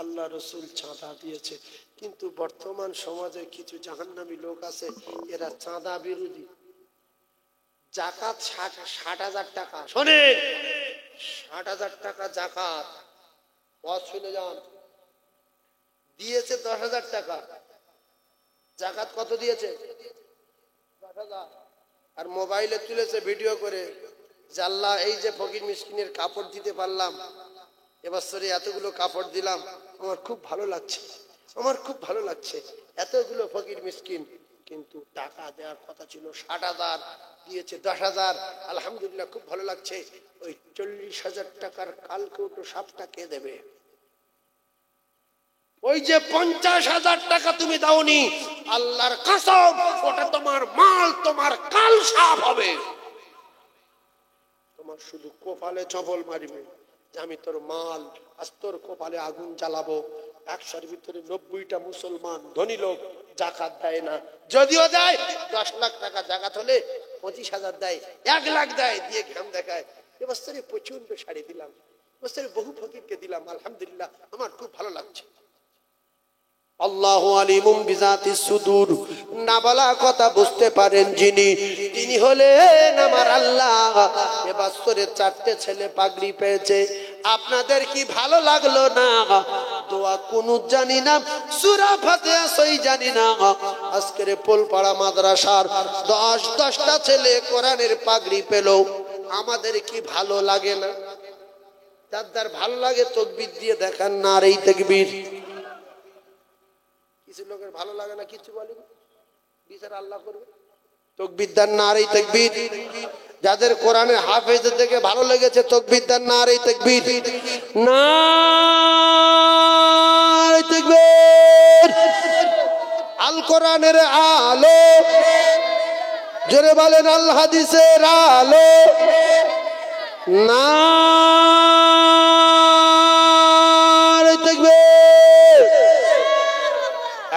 আল্লাহ রসুল চাঁদা দিয়েছে। কিন্তু বর্তমান সমাজে কিছু জাহান্নামী লোক আছে, এরা চাঁদা বিরোধী। জাকাত 60,000 টাকা, শোনেন 60,000 টাকা জাকাত, শুনে যান, দিয়েছে 10,000 টাকা। জাকাত কত দিয়েছে? 10,000। আর মোবাইলে তুলেছে ভিডিও করে, আল্লাহ এই যে ফকির মিসকিনের কাপড় দিতে পারলাম, এবছরে এতগুলো কাপড় দিলাম, আমার খুব ভালো লাগছে, আমার খুব ভালো লাগছে, এতগুলো ফকির মিসকিন। কিন্তু টাকা দেওয়ার কথা ছিল 60,000, দিয়েছে 10,000। আলহামদুলিল্লাহ, খুব ভালো লাগছে। ওই 40,000 টাকার কালকৌটো সাপটা কে দেবে? ওই যে 50,000 টাকা তুমি দাওনি, আল্লাহর কসম ওটা তোমার মাল, তোমার কাল সাপ হবে। তোমার শুধু কপালে চবল মারবে যে আমি তোর মাল, আজ তোর কপালে আগুন জ্বালাবো। 100-র ভিতরে 90টা মুসলমান ধনী লোক জাকাত দেয় না, যদিও দেয় 10 লাখ টাকা জাকাত হলে 25,000 দেয়, 1 লাখ দেয়, দিয়ে ঘাম দেখায়। এবছরে প্রচন্ড শাড়ি দিলাম, এবছরে বহু ফকিরকে দিলাম, আলহামদুলিল্লাহ আমার খুব ভালো লাগছে। আল্লাহু আলিমুম বিজাতিস সুদূর, না বলা কথা বুঝতে পারেন যিনি, তিনি হলেন আমার আল্লাহ। এবছরে 4টে ছেলে পাগড়ি পেয়েছে, আপনাদের কি ভালো লাগলো না? দোয়া কুনুত জানি না, সূরা ফাতিহা সই জানি না। আজকের পোলপাড়া মাদ্রাসার 10টা ছেলে কোরআনের পাগড়ি পেল, আমাদের কি ভালো লাগে না? যার ভালো লাগে তাকবীর দিয়ে দেখান, নারে তাকবীর। কিছু লোকের ভালো লাগে না, কিছু বলে বিচার আল্লাহ করবে। তাকবীর দেন, নারে তাকবীর। যাদের কোরআনের হাফেজদের দেখে ভালো লেগেছে তাকবীর দেন, নারে তাকবীর, নারে তাকবীর। আল কোরআনের আলো, জোরে বলেন আল হাদিসের আলো, নারে তাকবীর।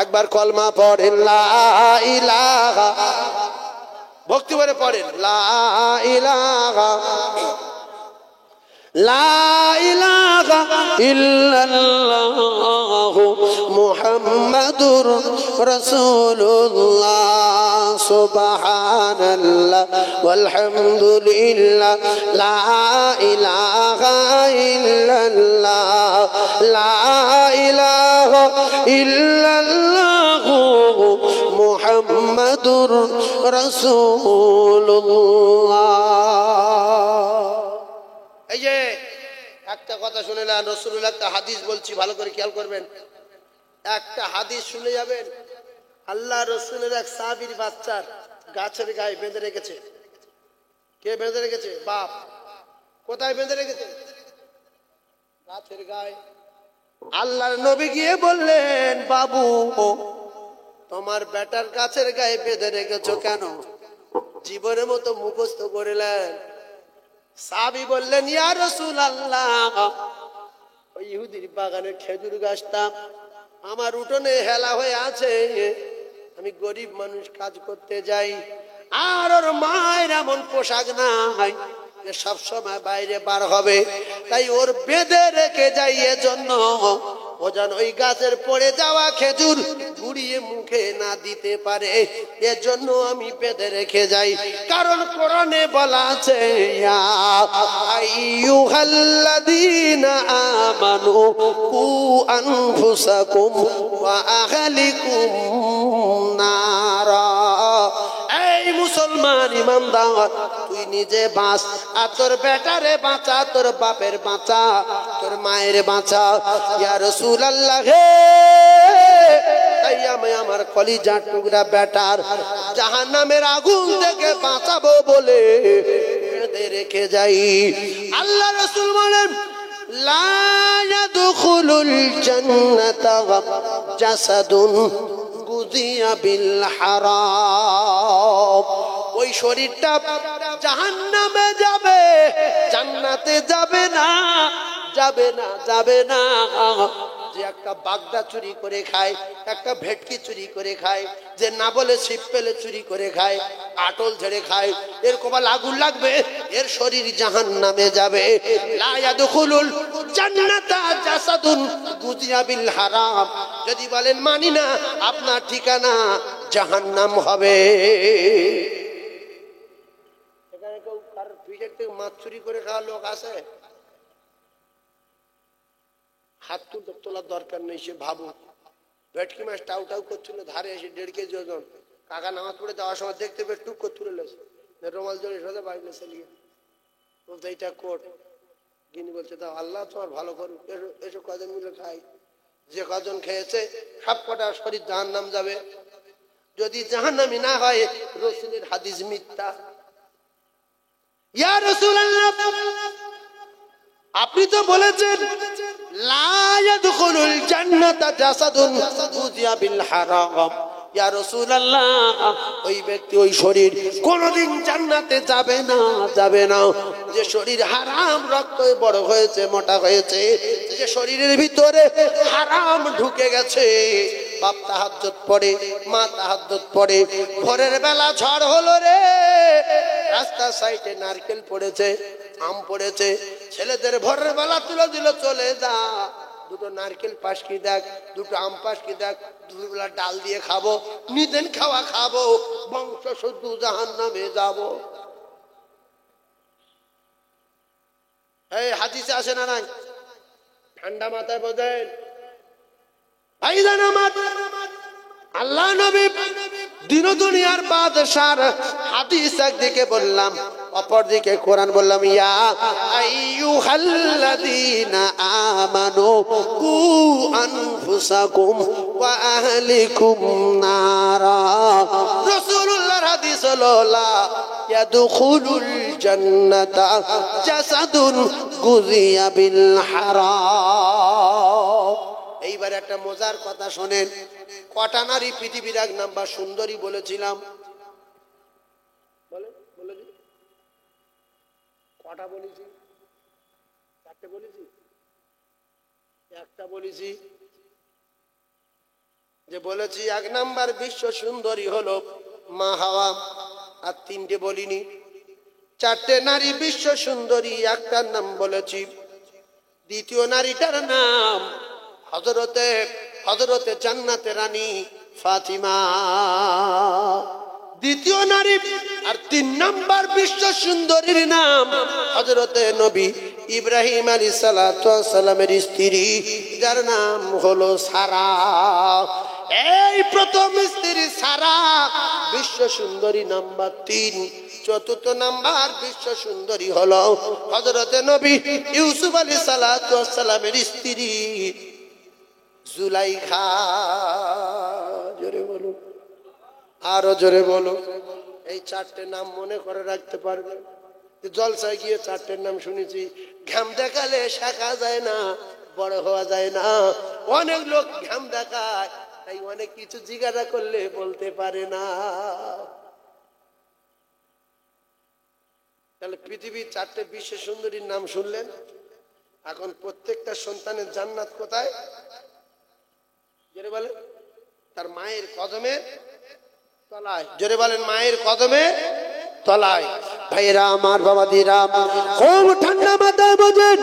একবার কলমা পড়েন লা ইলাহা, ভক্তি ভরে পড়েন লা ইলাহা, লা ইলাহা ইল্লাল্লাহু মুহাম্মাদুর মুহাম্মাদুর রাসূলুল্লাহ সুবহানাল্লাহ ওয়ালহামদুলিল্লাহ লা ইলাহা ইল্লাল্লাহ লা ইলাহা ইল্লাল্লাহ মুহাম্মাদুর রাসূলুল্লাহ। এই যে একটা কথা শুনে না, রাসূলুল্লাহ একটা হাদিস বলছি, ভালো করে খেয়াল করবেন। একটা হাদিস শুনে যাবেন। আল্লাহ রসুলের এক সাহাবীর বাচ্চার গাছের গায়ে বেঁধে রেখেছে। কে বেঁধে রেখেছে? বাপ। কোথায় বেঁধে রেখেছে? গাছের গায়ে। আল্লাহর নবী গিয়ে বললেন, বাবু তোমার বেটার গাছের গায়ে বেঁধে রেখেছো কেন? জীবনের মতো মুখস্থ করলেন। সাহাবী বললেন, ইয়া রাসূলুল্লাহ, ওই ইহুদির বাগানের খেজুর গাছটা আমার উঠোনে হেলা হয়ে আছে। আমি গরিব মানুষ, কাজ করতে যাই, আর ওর মায়ের এমন পোশাক নাই যে সবসময় বাইরে বার হবে, তাই ওর বেঁধে রেখে যাই। এজন্য ও যেন ওই গাছের পড়ে যাওয়া খেজুর গুড়িয়ে মুখে না দিতে পারে, এজন্য আমি বেঁধে রেখে যাই। কারণ কোরআনে বলা আছে, ইয়া আইয়ুহাল্লাযীনা আমানু কু আনফুসাকুম ওয়া আহলিকুম নারা। এই মুসলমান ইমানদার, তুই নিজে বাঁচ, আর তোর বেটারে বাঁচা, তোর বাপের বাঁচা, তোর মায়ের বাঁচা। ইয়া রাসূলুল্লাহ হে, তাই আমি আমার কলিজার টুকরা বেটার জাহান্নামের আগুন থেকে বাঁচাবো বলে বেঁধে রেখে যাই। আল্লাহ রাসূল বলেন, লা ইয়াদখুলুল জান্নাতা জাসাদুন গুযিয়া বিল হারাম। ওই শরীরটা জাহান্নামে যাবে, জান্নাতে যাবে না, যাবে না, যাবে না। যে একটা বাগদা চুরি করে খায়, একটা ভেটকি চুরি করে খায়, যে না বলে ছিপ পেলে চুরি করে খায়, আটল ঝেড়ে খায়, এর কপাল আগুন লাগবে, এর শরীর জাহান্নামে যাবে। লা ইয়াদখুলুল জান্নাতা জাসাদুন গুযিয়া বিল হারাম। যদি বলেন মানি না, আপনার ঠিকানা জাহান্নাম হবে। এখানে কেউ কার পিঠের থেকে মাছ চুরি করে খাওয়া লোক আছে? হাত তোলার দরকার নেই। সে ভাবুক, ভেটকি মাছ টাউ টাউ করছিল, ধারে এসে 1.5 কেজি ওজন। কাকা নামাজ পড়ে যাওয়ার সময় দেখতে পেয়ে টুক করে তুলে লেছে, রোমাল জড়ে সোজা বাইরে চালিয়ে বলতে, এইটা কোট। গিনি বলছে, দাও, আল্লাহ তোমার ভালো করুক, এসব কজন মিলে খাই। যে কজন খেয়েছে সব কটা শরীর জাহান্নাম যাবে। যদি জাহান্নামি না হয়, রাসূলের হাদিস মিথ্যা। ইয়া রাসূলুল্লাহ, আপনি তো বলেছেন লা ইয়াদখুলুল জান্নাতা জাসাদুন গুযিয়া বিল হারাম। ইয়া রাসূলুল্লাহ, ওই ব্যক্তি, ওই শরীর কোনদিন জান্নাতে যাবে না, যাবে না। যে শরীর হারাম রক্তে বড় হয়েছে, মোটা হয়েছে, যে শরীরের ভিতরে হারাম ঢুকে গেছে। বাপ তাহাজ্জুদ পড়ে, মা তাহাজ্জুদ পড়ে, ভোরের বেলা ঝড় হলো রে, রাস্তার সাইডে নারকেল পড়েছে, আম পড়েছে, ছেলেদের ভোরের বেলা তুলে দিল, চলে যা, দুটো নারকেল পাশ কি দেখ, দুটো আম পাশ কি দেখ, দুবেলা ডাল দিয়ে খাবো, নিদেন খাওয়া খাবো, বংশ শুদ্ধ জাহান্নামে যাবো। এই হাদিসে আসে না নাই? ঠান্ডা মাথায় বোঝেন ভাইজান আমার। আল্লাহ নবী দিন দুনিয়ার বাদশার হাদিস একদিকে বললাম, অপরদিকে কোরআন বললাম। ইয়া আইয়ুহাল্লাযীনা আমানু কু আনফুসাকুম ওয়া আহলিকুম নারা। রাসূলুল্লাহর হাদিস হলো, লা ইয়াদখুলুল জান্নাতা জাসাদুন গুযিয়া বিল হারাম। এইবার একটা মজার কথা শোনেন। কটা নারী পৃথিবীর 1 নাম্বার সুন্দরী বলেছিলাম? বলেছি কটা বলেছি? 4টে বলেছি? একটা বলেছি। যে বলেছি 1 নাম্বার বিশ্ব সুন্দরী হলো মা হাওয়া, আর 3টে বলিনি। 4টে নারী বিশ্ব সুন্দরী, একটার নাম বলেছি। দ্বিতীয় নারীটার নাম হযরতে হযরতে জান্নাতের রানী ফাতিমা। দ্বিতীয় নারী আর 3 নম্বর বিশ্ব সুন্দরীর নাম হযরতে নবী ইব্রাহিম আলাইহিস সালাতু ওয়াস সালামের স্ত্রী, যার নাম হলো সারা। এই প্রথম স্ত্রী সারা বিশ্ব সুন্দরী নাম্বার 3। চতুর্থ নাম্বার বিশ্ব সুন্দরী হলো হযরতে নবী ইউসুফ আলাইহিস সালাতু ওয়াস সালামের স্ত্রী জুলাইখা। জোরে বলো, আরো জোরে বলো। এই 4টে নাম মনে করে রাখতে পারবে। জলসায় গিয়ে 4টের নাম শুনেছি, ঘাম দেখালে শেখা যায় না, বড় হওয়া যায় না। অনেক লোক ঘাম দেখায়, তাই অনেক কিছু জিজ্ঞাসা করলে বলতে পারে না। তাহলে পৃথিবীর 4টে বিশ্ব সুন্দরীর নাম শুনলেন। এখন প্রত্যেকটা সন্তানের জান্নাত কোথায়? জোরে বলেন, তার মায়ের কদমে তলায়। জোরে বলেন, মায়ের কদমে তলায়। ভাইরা আমার, বাবাদিরা, খুব ঠান্ডা মাথায় বোঝেন,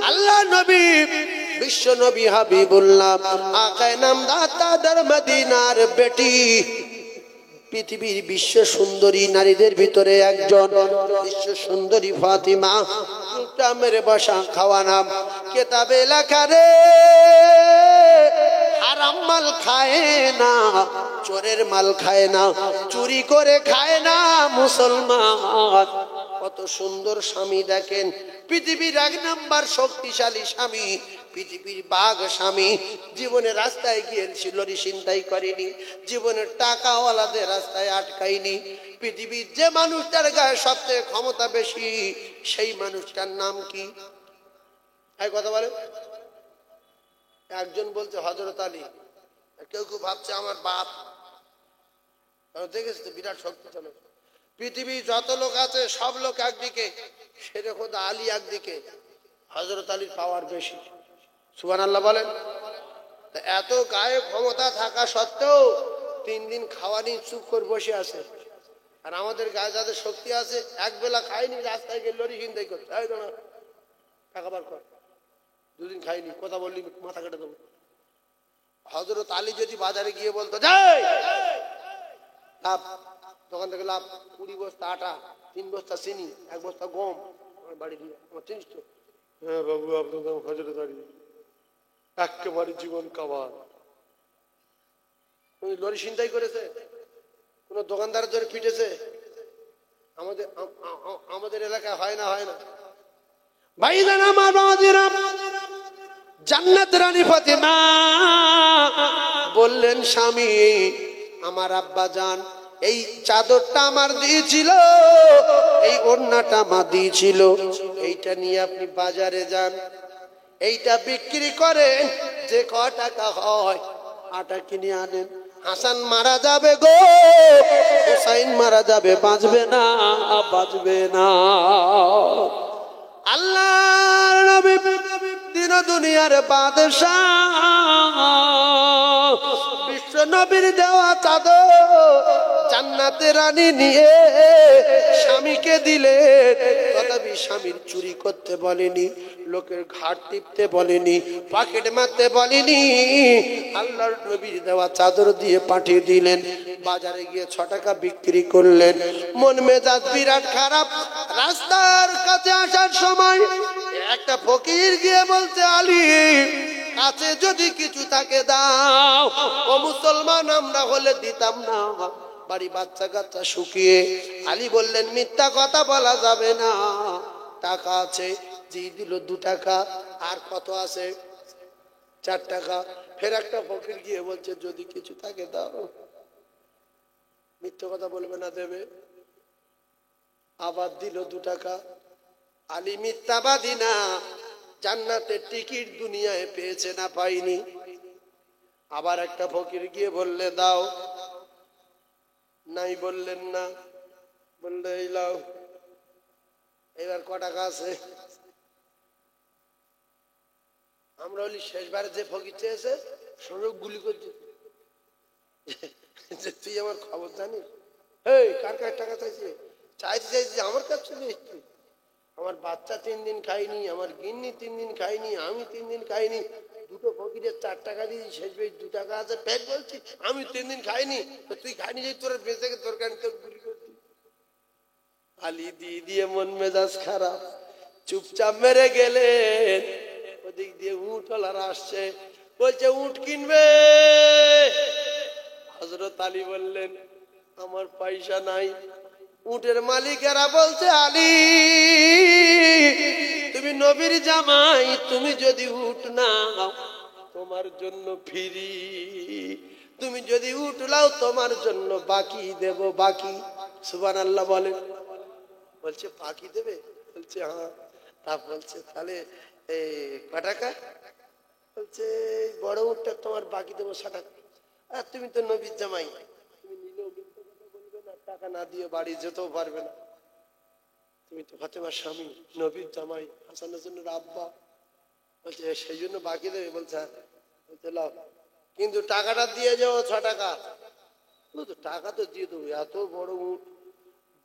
আল্লাহ নবী বিশ্ব নবী হাবিবুল্লাহ আকায়ে নামদার মদিনার বেটি, পৃথিবীর বিশ্ব সুন্দরী নারীদের ভিতরে একজন বিশ্ব সুন্দরী ফাতিমা। মেরে বসা খাওয়া নাম কেতাবে লেখা রে, হারাম মাল খায় না, চোরের মাল খায় না, চুরি করে খায় না মুসলমান। কত সুন্দর স্বামী দেখেন, পৃথিবীর 1 নাম্বার শক্তিশালী স্বামী, পৃথিবীর বাঘ স্বামী। জীবনে রাস্তায় গিয়ে লরি ছিনতাই করেনি, জীবনের টাকাওয়ালাদের রাস্তায় আটকায়নি। পৃথিবীর যে মানুষটার গায়ে সবচেয়ে ক্ষমতা বেশি, সেই মানুষটার নাম কি? এই কথা বলে। একজন বলছে হযরত আলী, কেউ কেউ ভাবছে আমার বাপ। দেখেছি তো, বিরাট শক্তিশালী। পৃথিবী যত লোক আছে সব লোক একদিকে, সেটা খোদা আলী একদিকে। হযরত আলীর পাওয়ার বেশি। সুবহানাল্লাহ বলেন। এত গায়ে ক্ষমতা থাকা সত্ত্বেও 3 দিন খাওয়া নিয়ে চুপ করে বসে আছে। আর আমাদের গায়ে যাদের শক্তি আছে, এক বেলা খায়নি, রাস্তায় গিয়ে লরি ছিনতাই করছে, টাকা বার কর। 2 দিন খাইনি, কথা বললি মাথা কেটে দেবো। হযরত আলী যদি বাজারে গিয়ে বলতো, যাই লাভ, দোকান থেকে লাভ 20 বস্তা আটা, 3 বস্তা চিনি, 1 বস্তা গম আমার বাড়ি দিয়ে, আমার চিনিস তো? হ্যাঁ বাবু, আপনার নাম হযরত আলী। একেবারে জীবন কাবার। লরি ছিনতাই করেছে, কোন দোকানদার ধরে পিটেছে? আমাদের এলাকায় হয় না, হয় না। ভাইজান আমার, বাবাজিরা, জান্নাত রানী ফাতিমা বললেন, স্বামী আমার আব্বা জান এই চাদরটা আমার দিয়েছিল, এই ওড়নাটা আমার দিয়েছিল, এইটা নিয়ে আপনি বাজারে যান, এইটা বিক্রি করেন, যে ক টাকা হয় আটা কিনে আনেন। হাসান মারা যাবে গো, হুসাইন মারা যাবে, বাঁচবে না, বাঁচবে না। আল্লাহর নবী দিন দুনিয়ার বাদশাহ, বিশ্ব নবীর দেওয়া চাদর জান্নাতের রানী নিয়ে স্বামীকে দিলেন। তথাপি স্বামীর চুরি করতে বলেনি, লোকের ঘাট টিপতে বলেনি, পকেট মারতে বলেনি। আল্লাহর নবীর দেওয়া চাদর দিয়ে পাঠিয়ে দিলেন। বাজারে গিয়ে 6 টাকা বিক্রি করলেন। মন মেজাজ বিরাট খারাপ। রাস্তার কাছে আসার সময় একটা ফকির গিয়ে বলছে, আলী কাছে যদি কিছু থাকে দাও। ও মুসলমান আমরা হলে দিতাম না, বাড়ি বাচ্চা কাচ্চা শুকিয়ে। আলী বললেন, মিথ্যা কথা বলা যাবে না, টাকা আছে। জি দিল 2 টাকা। আর কত আছে? 4 টাকা। ফের একটা ফকির গিয়ে বলছে, যদি কিছু থাকে দাও। মিথ্যা কথা বলবে না, দেবে। আবার দিল 2 টাকা। আলী মিথ্যাবাদী না, জান্নাতের টিকিট দুনিয়ায় পেয়েছে না পাইনি। আবার একটা ফকির গিয়ে বললে, দাও। নাই বললেন না, বললে এই লাও। এবার ক টাকা আছে? আমরা বলি, শেষবার যে ফকির চেয়েছে সঙ্গে গুলি করছি, তুই আমার খবর জানিস? এই কার কার টাকা চাইছে? চাইছি আমার কাছে নিচ্ছি। আমার বাচ্চা 3 দিন খাইনি, আমার গিন্নি 3 দিন খাইনি, আমি 3 দিন খাইনি। দুটো ফকিরের 4 টাকা দিয়ে শেষ বেশ 2 টাকা আছে প্যাক বলছি আমি 3 দিন খাইনি তো তুই খাইনি যে তোর বেঁচে তোর কান তোর গুলি করছি আলী দিয়ে মন মেজাজ খারাপ চুপচাপ মেরে গেলেন ওদিক দিয়ে উটওয়ালারা আসছে বলছে উট কিনবে হযরত আলী বললেন আমার পয়সা নাই উটের মালিকেরা বলছে আলী তুমি নবীর জামাই তুমি যদি উট নাও তোমার জন্য ফ্রি তুমি যদি উট লাও তোমার জন্য বাকি দেব বাকি সুবহানাল্লাহ বলেন বলছে বাকি দেবে বলছে হ্যাঁ তা বলছে তাহলে ক টাকা বলছে বড় উটটা তোমার বাকি দেবো 60 টাকা আর তুমি তো নবীর জামাই তুমি নিলেও মিথ্যা কথা বলবে না টাকা না দিয়ে বাড়ি যেতেও পারবে না তুমি তো ফাতেমার স্বামী নবীর জামাই হাসান হোসেনের আব্বা বলছে সেই জন্য বাকি দেবে বলছে বলছে লাও কিন্তু টাকাটা দিয়ে যাও 6 টাকা তো টাকা তো দিয়ে দেবো এত বড় উট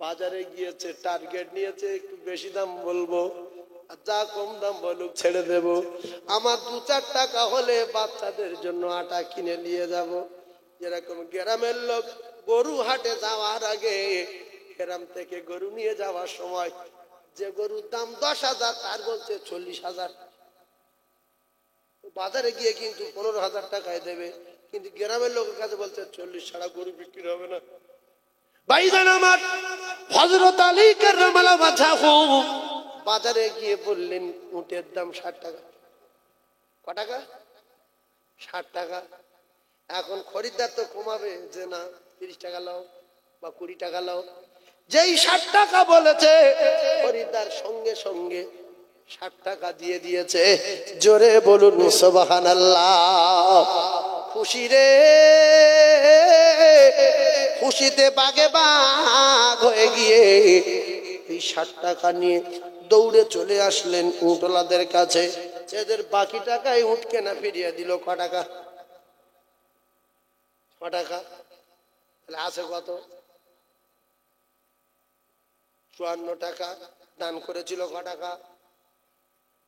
বাজারে গিয়েছে টার্গেট নিয়েছে একটু বেশি দাম বলবো আর যা কম দাম বলুক ছেড়ে দেব আমার 2-4 টাকা হলে বাচ্চাদের জন্য আটা কিনে নিয়ে যাব যেরকম গ্রামের লোক গরু হাটে যাওয়ার আগে গ্রাম থেকে গরু নিয়ে যাওয়ার সময় যে গরুর দাম 10,000 তার বলছে 40,000 বাজারে গিয়ে কিন্তু 15,000 টাকায় দেবে কিন্তু গ্রামের লোকের কাছে বলছে 40 ছাড়া গরু বিক্রি হবে না ভাইজান আমার হযরত আলী কাররামাল্লাহু ওয়াজহাহু বাজারে গিয়ে বললেন উটের দাম 60 টাকা ক টাকা 60 টাকা এখন খরিদ্দার তো কমাবে যে না 30 টাকা লাও বা 20 টাকা লাও যেই 60 টাকা বলেছে খরিদ্দার সঙ্গে সঙ্গে 60 টাকা দিয়ে দিয়েছে জোরে বলুন সুবহানাল্লাহ খুশি রে খুশিতে বাগে বাগ হয়ে গিয়ে এই 60 টাকা নিয়ে দৌড়ে চলে আসলেন উটওয়ালাদের কাছে এদের বাকি টাকায় উট কেনা ফিরিয়ে দিল ক টাকা 6 টাকা তাহলে আছে কত 54 টাকা দান করেছিল ক টাকা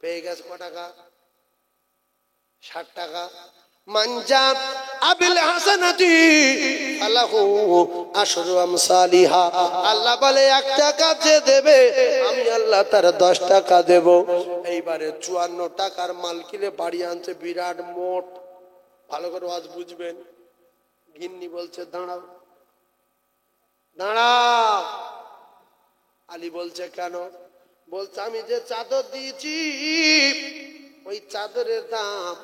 পেয়ে গেছে ক টাকা 60 টাকা মানজা আবিল হাসানাতি আলাহু আশরু আমসালিহা আল্লাহ বলে 1 টাকা যে দেবে আমি আল্লাহ তার 10 টাকা দেব এইবারে 54 টাকার মাল কিনে বাড়ি আনছে বিরাট মোট ভালো করে আজ বুঝবেন গিন্নি বলছে দাঁড়াও দাঁড়াও আলী বলছে কেন বলছে আমি যে চাদর দিয়েছি ওই চাদরের দাম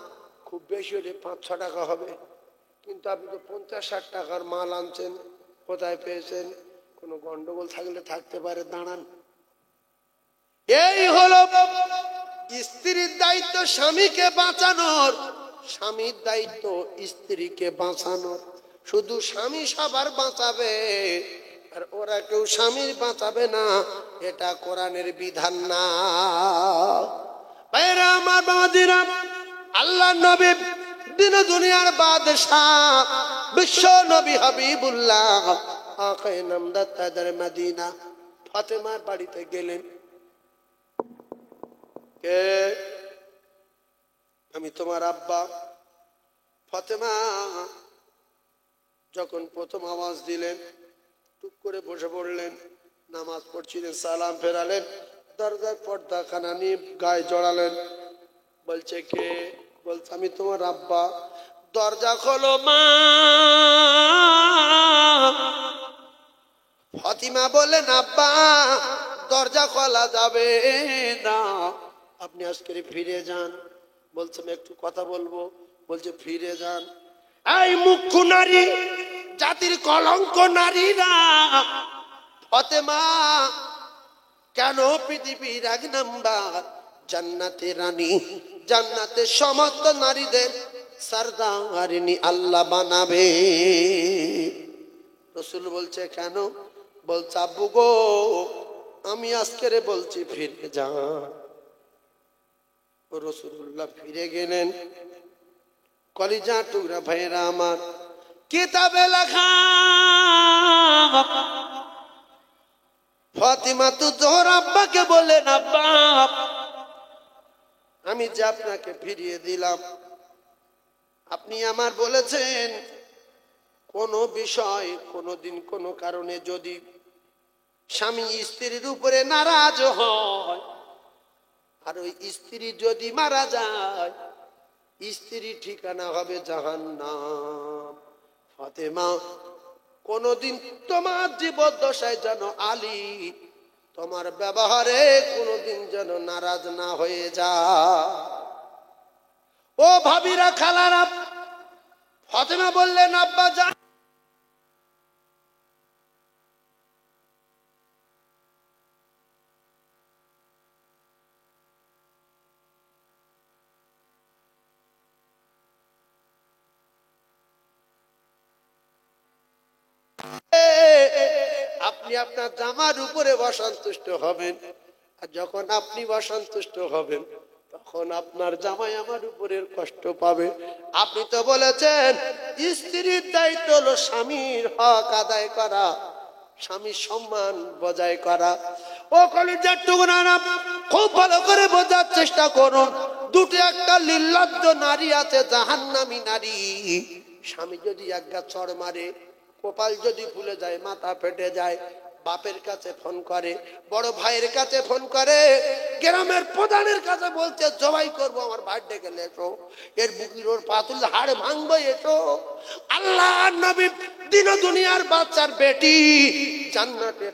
খুব বেশি হলে 5-6 টাকা হবে কিন্তু আপনি তো 50-60 টাকার মাল আনছেন কোথায় পেয়েছেন কোনো গন্ডগোল থাকলে থাকতে পারে দাঁড়ান এই হলো স্ত্রীর দায়িত্ব স্বামীকে বাঁচানোর স্বামীর দায়িত্ব স্ত্রীকে বাঁচানোর শুধু স্বামী সবার বাঁচাবে আর ওরা কেউ স্বামীর বাঁচাবে না এটা কোরআনের বিধান না ভাইরা আমার বাবাজিরা আল্লাহ নবী দিন দুনিয়ার বাদশাহ বিশ্ব নবী হাবিবুল্লাহ আকায়ে নামদার তাদের মদিনা ফাতেমার বাড়িতে গেলেন কে আমি তোমার আব্বা ফাতেমা যখন প্রথম আওয়াজ দিলেন টুক করে বসে পড়লেন নামাজ পড়ছিলেন সালাম ফেরালেন দরজার পর্দা খানা নিয়ে গায়ে জড়ালেন বলছে কে বলছে আমি তোমার আব্বা দরজা খোলো মা ফাতিমা বললেন আব্বা দরজা খোলা যাবে না আপনি আজকে ফিরে যান বলছে আমি একটু কথা বলবো বলছে ফিরে যান এই মুখ্য নারী জাতির কলঙ্ক নারীরা ফাতেমা কেন পৃথিবীর 1 নাম্বার জান্নাতে রানী জান্নাতে সমস্ত নারীদের সরদারিনী আল্লাহ বানাবে রাসূল বলছে কেন বলছে আব্বু গো আমি আজকে বলছি ফিরে যান রাসূলুল্লাহ ফিরে গেলেন কলিজা টুকরা ভাইরা আমার কিতাবে লেখা ফাতিমা তো তোর আব্বাকে বললেন আব্বা আমি যে আপনাকে ফিরিয়ে দিলাম আপনি আমার বলেছেন কোনো বিষয় কোনোদিন কোনো কারণে যদি স্বামী স্ত্রীর উপরে নারাজ হয় আর ওই স্ত্রী যদি মারা যায় স্ত্রীর ঠিকানা হবে জাহান্নাম। ফাতেমা কোনদিন তোমার জীবদ্দশায় যেন আলী তোমার ব্যবহারে কোনদিন যেন নারাজ না হয়ে যায়। ও ভাবিরা, খালারা, ফাতেমা বললেন আব্বা জান আপনি আপনার জামার উপরে অসন্তুষ্ট হবেন, আর যখন আপনি অসন্তুষ্ট হবেন তখন আপনার জামাই আমার উপরে কষ্ট পাবে। আপনি তো বলেছেন স্ত্রীর দায়িত্ব হলো স্বামীর হক আদায় করা, স্বামীর সম্মান বজায় করা। ও কলিজার টুকরা, খুব ভালো করে বোঝার চেষ্টা করুন। দুটো একটা নির্লজ্জ নারী আছে, জাহান্নামী নারী। স্বামী যদি একটা চড় মারে, কপাল যদি ফুলে যায়, মাথা ফেটে যায়, বাপের কাছে ফোন করে, বড় ভাইয়ের কাছে ফোন করে, গ্রামের প্রধানের কাছে বলছে জবাই করবো, আমার ভাই ডেকে এসো, এর বুকির ওর পাতুল হাড় ভাঙবো, এসো। আল্লাহ নবী দিন দুনিয়ার বাচ্চার বেটি জান্নাতের